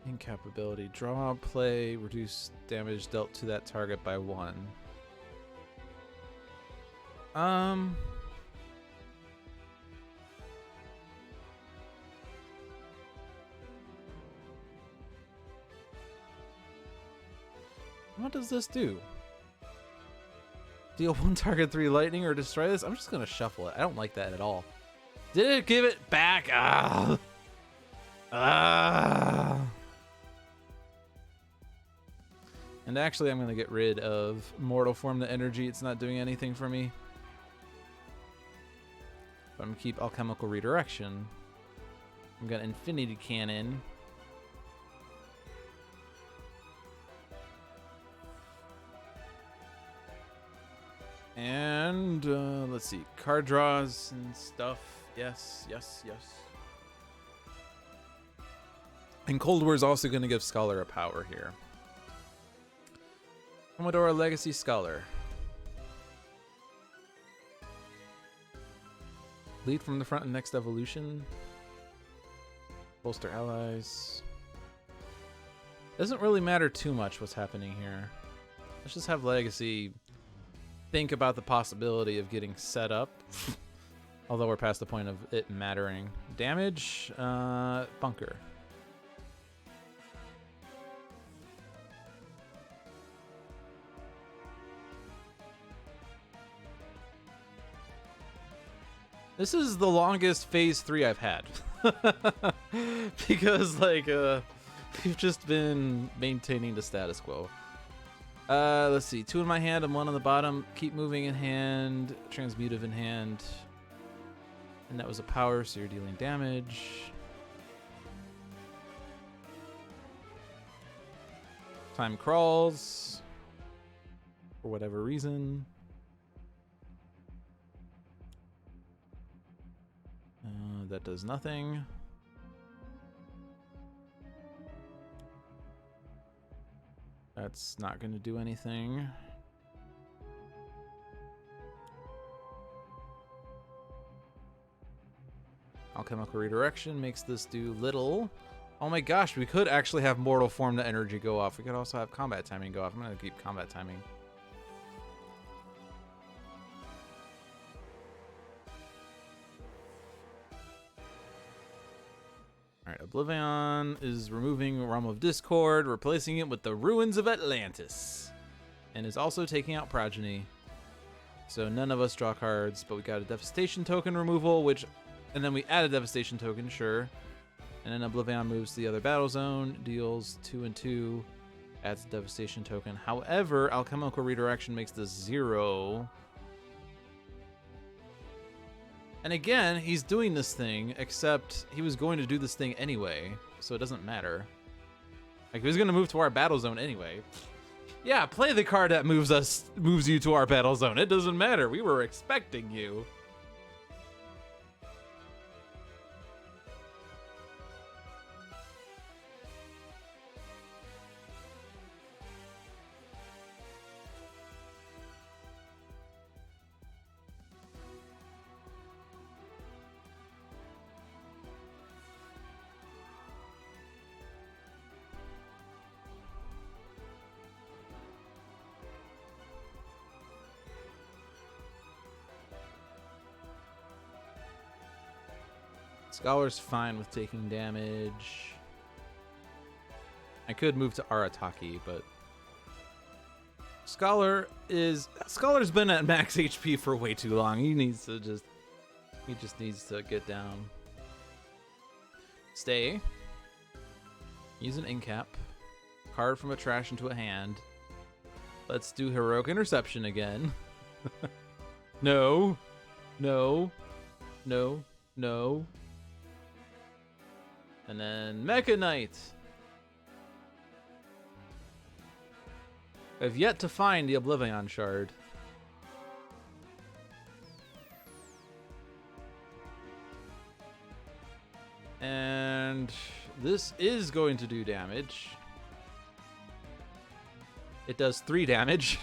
Incapability. Draw, play, reduce damage dealt to that target by 1. What does this do? Deal 1 target 3 lightning or destroy this? I'm just gonna shuffle it. I don't like that at all. Did it give it back? And actually, I'm going to get rid of Mortal Form the Energy. It's not doing anything for me. But I'm going to keep Alchemical Redirection. I'm going to Infinity Cannon. And let's see, card draws and stuff. Yes, yes, yes. And Cold War is also going to give Scholar a power here. Commodore Legacy Scholar. Lead from the front in next evolution. Bolster allies. Doesn't really matter too much what's happening here. Let's just have Legacy think about the possibility of getting set up. Although we're past the point of it mattering. Damage, bunker. This is the longest phase 3 I've had. Because, like, we've just been maintaining the status quo. Let's see. 2 in my hand and 1 on the bottom. Keep moving in hand. Transmutive in hand. And that was a power, so you're dealing damage. Time crawls. For whatever reason. That does nothing. That's not going to do anything. Alchemical Redirection makes this do little. Oh my gosh, we could actually have Mortal Form to energy go off. We could also have Combat Timing go off. I'm going to keep Combat Timing. Alright, OblivAeon is removing Realm of Discord, replacing it with the Ruins of Atlantis. And is also taking out Progeny. So none of us draw cards, but we got a Devastation token removal, which... And then we add a Devastation token, sure. And then OblivAeon moves to the other battle zone, deals 2 and 2, adds a Devastation token. However, Alchemical Redirection makes this 0. And again, he's doing this thing, except he was going to do this thing anyway, so it doesn't matter. Like, he was going to move to our battle zone anyway. Yeah, play the card that moves you to our battle zone. It doesn't matter. We were expecting you. Scholar's fine with taking damage. I could move to Arataki, but Scholar's been at max HP for way too long. He just needs to get down. Stay. Use an incap. Card from a trash into a hand. Let's do Heroic Interception again. No. No. No. No. And then Mecha Knight. I've yet to find the OblivAeon shard. And this is going to do damage. It does 3 damage.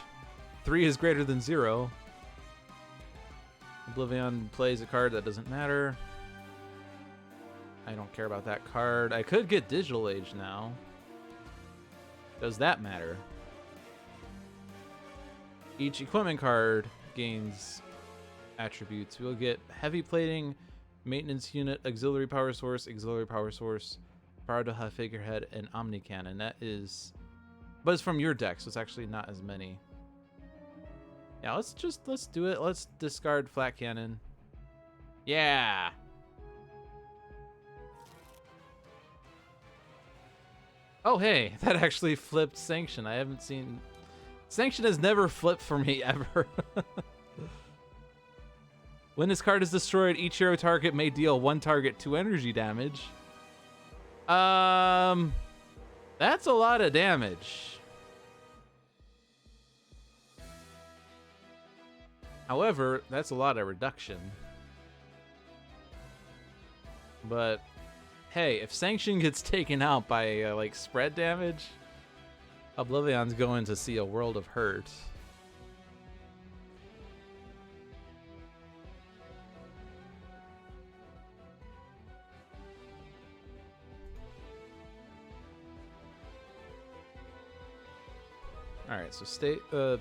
3 is greater than 0. OblivAeon plays a card that doesn't matter. I don't care about that card. I could get Digital Age now. Does that matter? Each equipment card gains attributes. We'll get Heavy Plating, Maintenance Unit, Auxiliary Power Source, Bardoha Figurehead, and Omni Cannon. That is... But it's from your deck, so it's actually not as many. Yeah, let's do it. Let's discard Flat Cannon. Yeah! Oh, hey, that actually flipped Sanction. I haven't seen... Sanction has never flipped for me, ever. When this card is destroyed, each hero target may deal 1 target 2 energy damage. That's a lot of damage. However, that's a lot of reduction. But hey, if Sanction gets taken out by like spread damage, OblivAeon's going to see a world of hurt. All right, so stay. I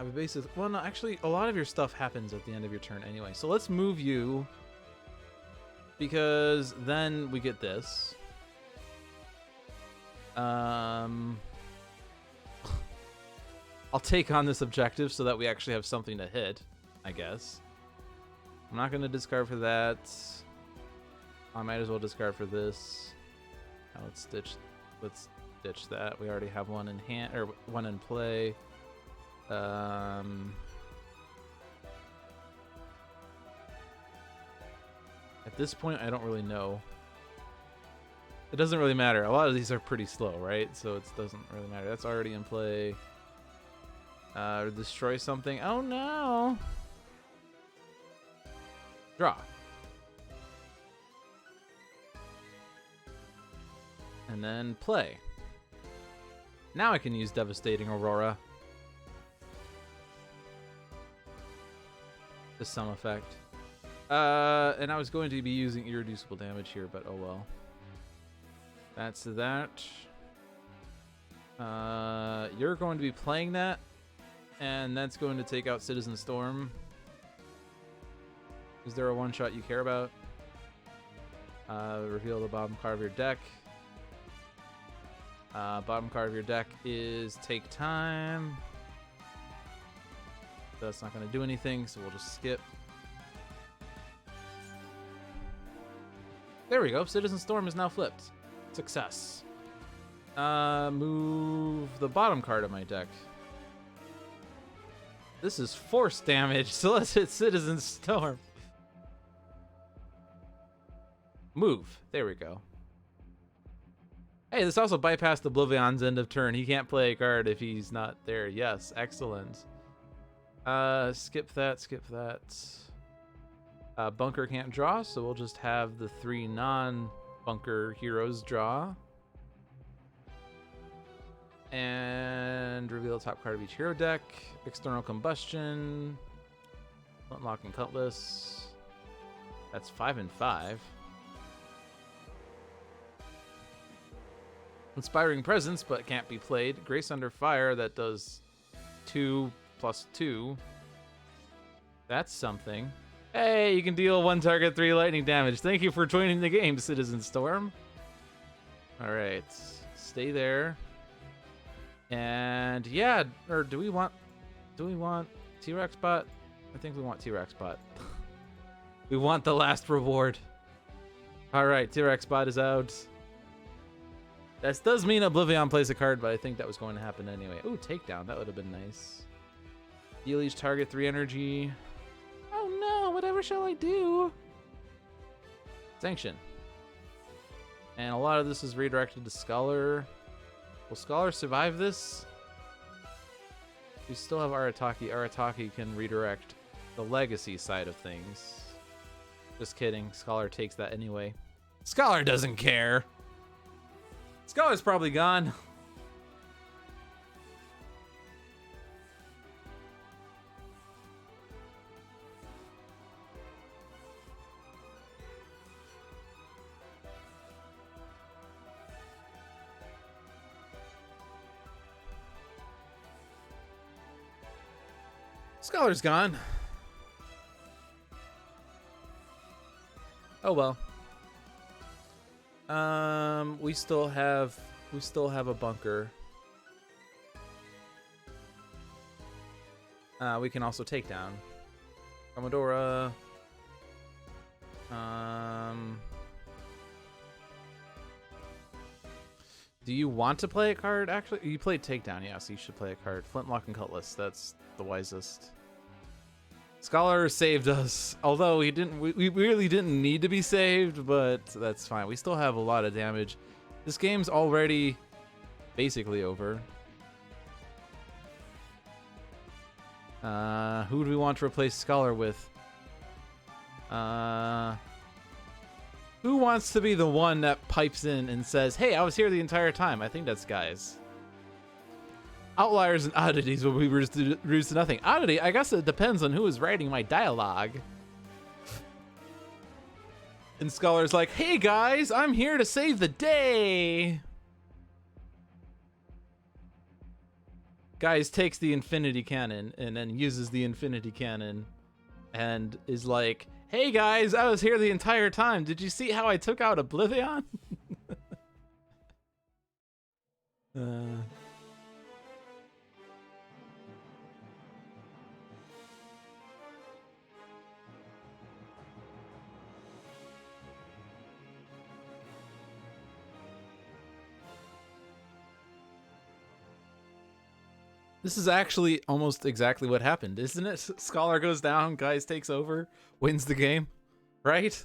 would basically. Well, no, actually, a lot of your stuff happens at the end of your turn anyway. So let's move you, because then we get this. I'll take on this objective so that we actually have something to hit, I guess. I'm not going to discard for that. I might as well discard for this. Now let's ditch that. We already have one in hand, or one in play. At this point, I don't really know. It doesn't really matter. A lot of these are pretty slow, right? So it doesn't really matter. That's already in play. Destroy something. Oh no! Draw. And then play. Now I can use Devastating Aurora. To some effect. And I was going to be using irreducible damage here, but oh well. That's that. You're going to be playing that, and that's going to take out Citizen Storm. Is there a one-shot you care about? Reveal the bottom card of your deck. Bottom card of your deck is Take Time. That's not going to do anything, so we'll just skip. There we go. Citizen Storm is now flipped. Success. Move the bottom card of my deck. This is force damage, so let's hit Citizen Storm. Move. There we go. Hey, this also bypassed OblivAeon's end of turn. He can't play a card if he's not there. Yes, excellent. Skip that, skip that. Bunker can't draw, so we'll just have the 3 non-bunker heroes draw. And reveal the top card of each hero deck. External Combustion. Flintlock and Cutlass. That's 5 and 5. Inspiring Presence, but can't be played. Grace Under Fire, that does 2 plus 2. That's something. Hey, you can deal 1 target 3 lightning damage. Thank you for joining the game, Citizen Storm. Alright, stay there. And yeah, or do we want T-Rex bot? I think we want T-Rex bot. We want the last reward. Alright, T-Rex bot is out. That does mean OblivAeon plays a card, but I think that was going to happen anyway. Ooh, takedown. That would have been nice. Deal each target 3 energy. Oh no, whatever shall I do? Sanction. And a lot of this is redirected to Scholar. Will Scholar survive this? We still have Arataki. Arataki can redirect the legacy side of things. Just kidding. Scholar takes that anyway. Scholar doesn't care. Scholar's probably gone. Scholar's gone. Oh well. We still have a bunker. We can also take down Commodora. Do you want to play a card? Actually, you played Takedown. Yeah, so you should play a card. Flintlock and Cutlass. That's the wisest. Scholar saved us, although we really didn't need to be saved, but that's fine. We still have a lot of damage. This game's already basically over. Who do we want to replace Scholar with? Who wants to be the one that pipes in and says, hey, I was here the entire time? I think that's Guys. Outliers and oddities will be reduced to nothing. Oddity, I guess it depends on who is writing my dialogue. And Scholar's like, hey guys, I'm here to save the day. Guys takes the infinity cannon and then uses the infinity cannon and is like, hey guys, I was here the entire time. Did you see how I took out OblivAeon? This is actually almost exactly what happened, isn't it? Scholar goes down, Guys takes over, wins the game, right?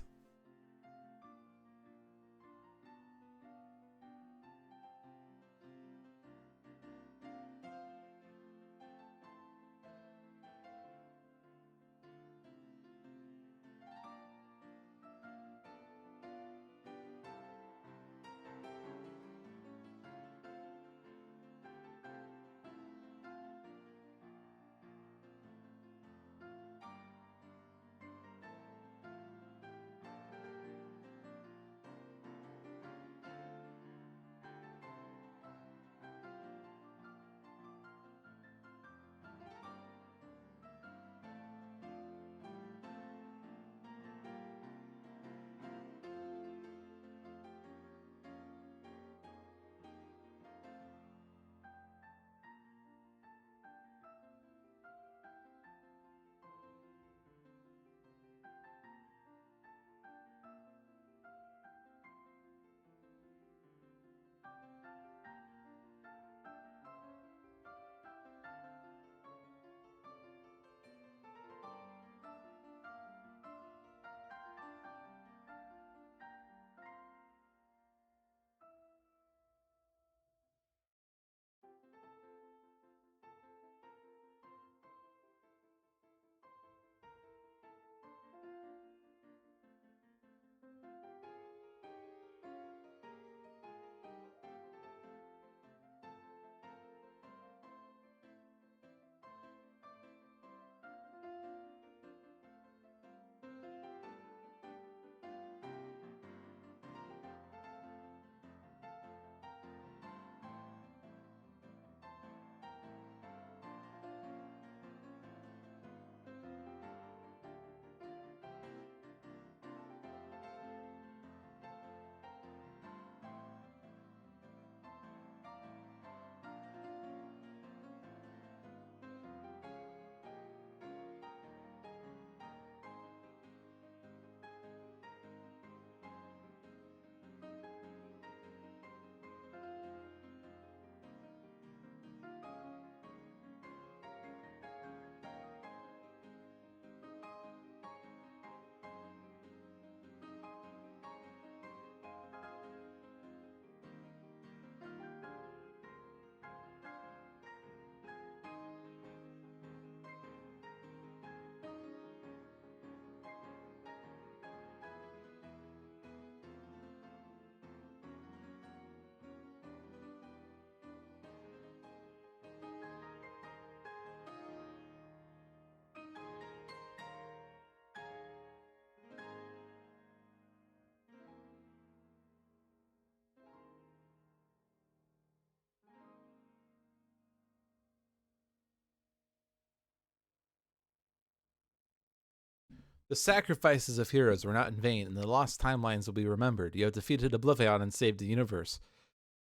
The sacrifices of heroes were not in vain, and the lost timelines will be remembered. You have defeated OblivAeon and saved the universe.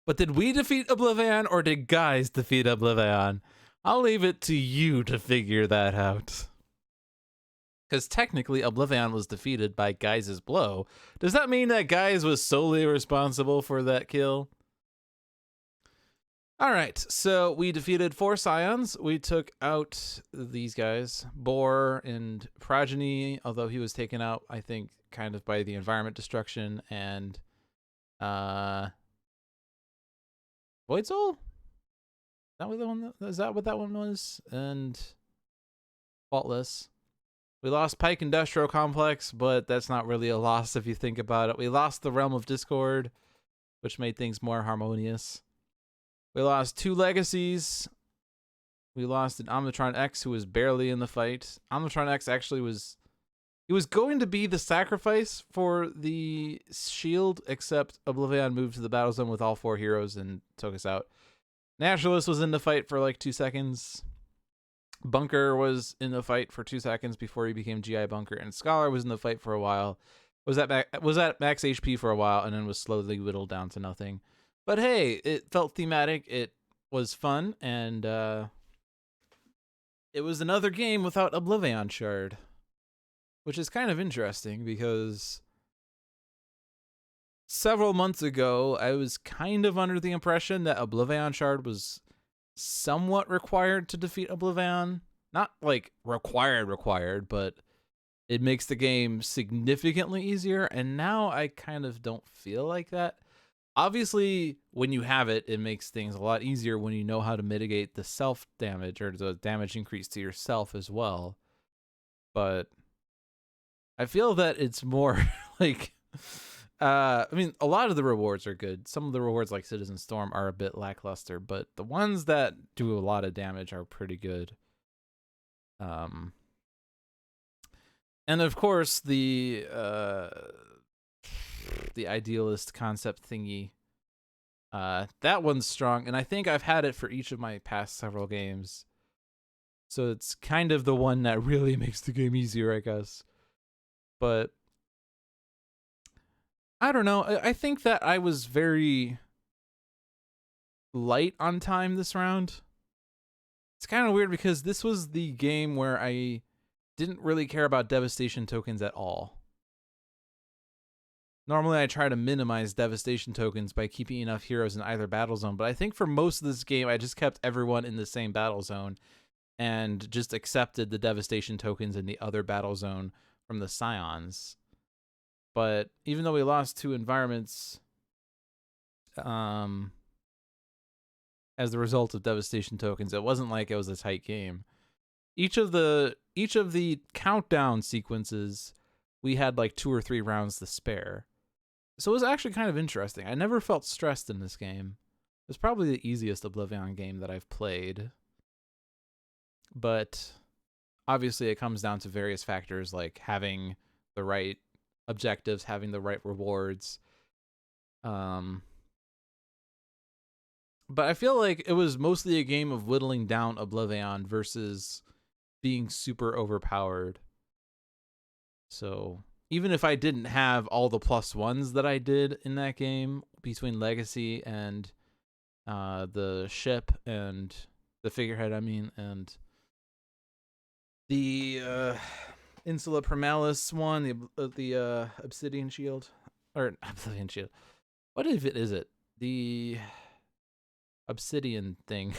But did we defeat OblivAeon, or did Guys defeat OblivAeon? I'll leave it to you to figure that out. Because technically, OblivAeon was defeated by Guys' blow. Does that mean that Guys was solely responsible for that kill? All right, so we defeated 4 Scions. We took out these guys, Boar and Progeny, although he was taken out, I think, kind of by the environment destruction and Void Soul? Is that what that one was? And Faultless. We lost Pike Industrial Complex, but that's not really a loss if you think about it. We lost the Realm of Discord, which made things more harmonious. We lost 2 Legacies. We lost an Omnitron-X who was barely in the fight. Omnitron-X actually was... He was going to be the sacrifice for the shield, except OblivAeon moved to the battle zone with all 4 heroes and took us out. Naturalist was in the fight for like 2 seconds. Bunker was in the fight for 2 seconds before he became GI Bunker. And Scholar was in the fight for a while. Was at max HP for a while and then was slowly whittled down to nothing. But hey, it felt thematic. It was fun. And it was another game without OblivAeon Shard. Which is kind of interesting because several months ago, I was kind of under the impression that OblivAeon Shard was somewhat required to defeat OblivAeon. Not like required, but it makes the game significantly easier. And now I kind of don't feel like that. Obviously, when you have it, it makes things a lot easier when you know how to mitigate the self damage or the damage increase to yourself as well. But I feel that it's more like, I mean, a lot of the rewards are good. Some of the rewards like Citizen Storm are a bit lackluster, but the ones that do a lot of damage are pretty good. And of course, the idealist concept thingy, that one's strong. And I think I've had it for each of my past several games. So it's kind of the one that really makes the game easier, I guess. But I don't know. I think that I was very light on time this round. It's kind of weird because this was the game where I didn't really care about devastation tokens at all. Normally I try to minimize devastation tokens by keeping enough heroes in either battle zone, but I think for most of this game I just kept everyone in the same battle zone and just accepted the devastation tokens in the other battle zone from the Scions. But even though we lost 2 environments as the result of devastation tokens, it wasn't like it was a tight game. Each of the countdown sequences, we had like 2 or 3 rounds to spare. So it was actually kind of interesting. I never felt stressed in this game. It was probably the easiest OblivAeon game that I've played. But obviously it comes down to various factors like having the right objectives, having the right rewards. But I feel like it was mostly a game of whittling down OblivAeon versus being super overpowered. So even if I didn't have all the +1s that I did in that game between Legacy and the ship and the figurehead, and the Insula Primalis one, the Obsidian Shield, or Obsidian Shield. What is it? The Obsidian thing.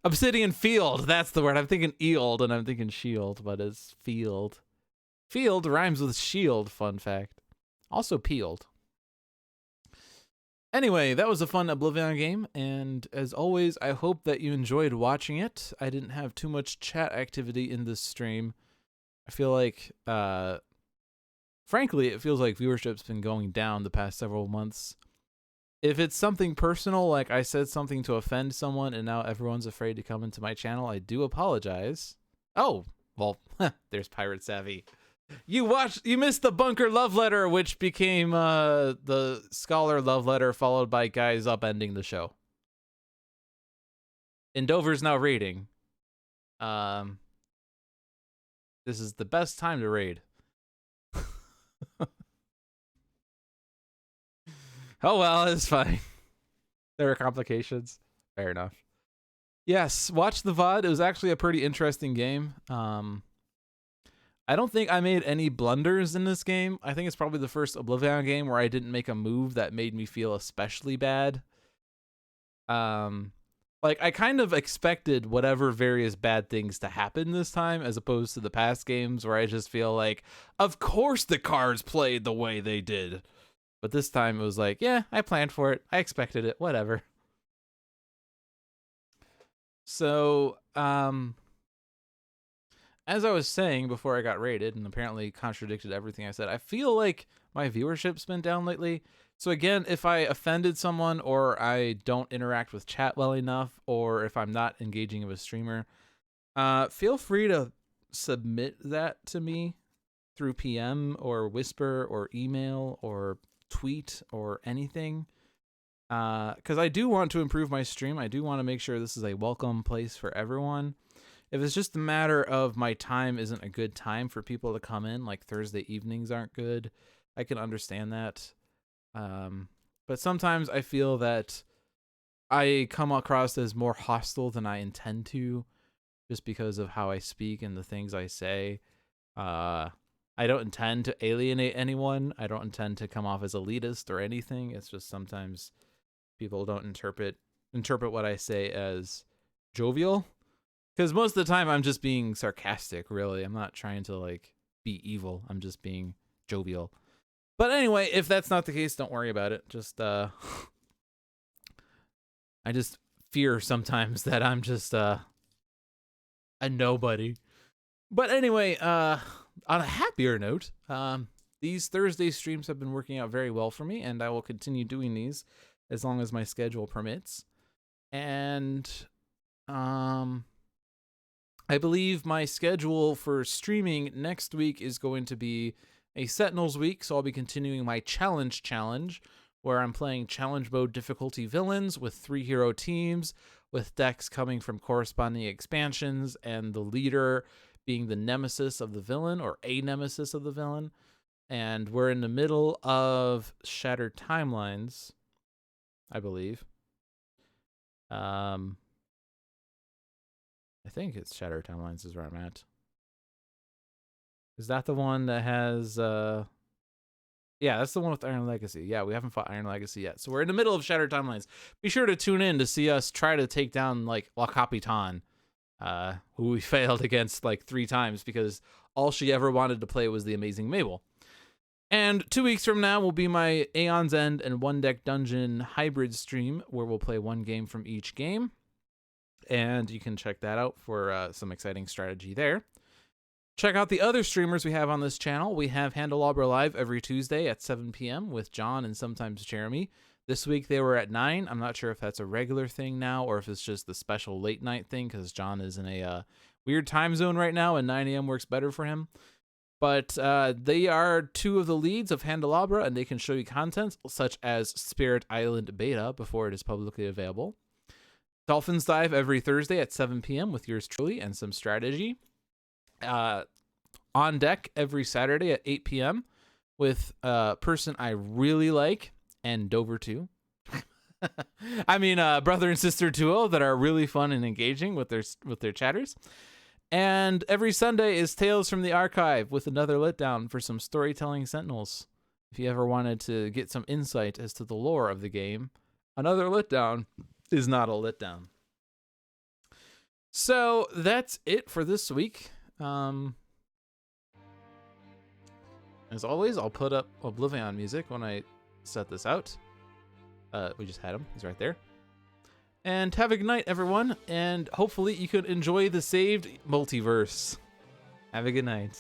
Obsidian Field. That's the word. I'm thinking Eeld and I'm thinking Shield, but it's Field. Field rhymes with shield. Fun fact. Also peeled. Anyway, that was a fun OblivAeon game, and as always, I hope that you enjoyed watching it. I didn't have too much chat activity in this stream. I feel like, frankly, it feels like viewership's been going down the past several months. If it's something personal, like I said something to offend someone and now everyone's afraid to come into my channel, I do apologize. Oh, well, there's Pirate Savvy. You missed the Bunker love letter, which became the Scholar love letter, followed by guys upending the show. And Dover's now raiding. This is the best time to raid. Oh well, it's fine. There are complications. Fair enough. Yes, watch the VOD. It was actually a pretty interesting game. I don't think I made any blunders in this game. I think it's probably the first OblivAeon game where I didn't make a move that made me feel especially bad. Like, I kind of expected whatever various bad things to happen this time, as opposed to the past games where I just feel like, of course the cards played the way they did. But this time it was like, yeah, I planned for it. I expected it. Whatever. So, as I was saying before I got raided and apparently contradicted everything I said, I feel like my viewership's been down lately. So again, if I offended someone or I don't interact with chat well enough, or if I'm not engaging with a streamer, feel free to submit that to me through PM or whisper or email or tweet or anything. Because I do want to improve my stream. I do want to make sure this is a welcome place for everyone. If it's just a matter of my time isn't a good time for people to come in, like Thursday evenings aren't good, I can understand that. But sometimes I feel that I come across as more hostile than I intend to, just because of how I speak and the things I say. I don't intend to alienate anyone. I don't intend to come off as elitist or anything. It's just sometimes people don't interpret what I say as jovial. Because most of the time I'm just being sarcastic, really. I'm not trying to, like, be evil. I'm just being jovial. But anyway, if that's not the case, don't worry about it. Just, I just fear sometimes that I'm just, a nobody. But anyway, on a happier note, these Thursday streams have been working out very well for me, and I will continue doing these as long as my schedule permits. And, I believe my schedule for streaming next week is going to be a Sentinels week, so I'll be continuing my challenge, where I'm playing challenge mode difficulty villains with 3 hero teams, with decks coming from corresponding expansions, and the leader being the nemesis of the villain, or a nemesis of the villain. And we're in the middle of Shattered Timelines, I believe. I think it's Shattered Timelines is where I'm at. Is that the one that has... Yeah, that's the one with Iron Legacy. Yeah, we haven't fought Iron Legacy yet. So we're in the middle of Shattered Timelines. Be sure to tune in to see us try to take down, like, La Capitan, who we failed against, like, 3 times because all she ever wanted to play was the Amazing Mabel. And 2 weeks from now will be my Aeon's End and One Deck Dungeon hybrid stream, where we'll play 1 game from each game. And you can check that out for some exciting strategy there. Check out the other streamers we have on this channel. We have Handelabra Live every Tuesday at 7 p.m. with John and sometimes Jeremy. This week they were at 9. I'm not sure if that's a regular thing now or if it's just the special late night thing because John is in a weird time zone right now and 9 a.m. works better for him. But they are 2 of the leads of Handelabra, and they can show you content such as Spirit Island Beta before it is publicly available. Dolphins Dive every Thursday at 7 p.m. with yours truly and some strategy. On Deck every Saturday at 8 p.m. with a person I really like and Dover too. I mean, brother and sister duo that are really fun and engaging with their chatters. And every Sunday is Tales from the Archive with another letdown for some storytelling Sentinels. If you ever wanted to get some insight as to the lore of the game, another letdown is not a letdown. So that's it for this week. As always, I'll put up OblivAeon music when I set this out. We just had him. He's right there. And have a good night, everyone. And hopefully you could enjoy the saved multiverse. Have a good night.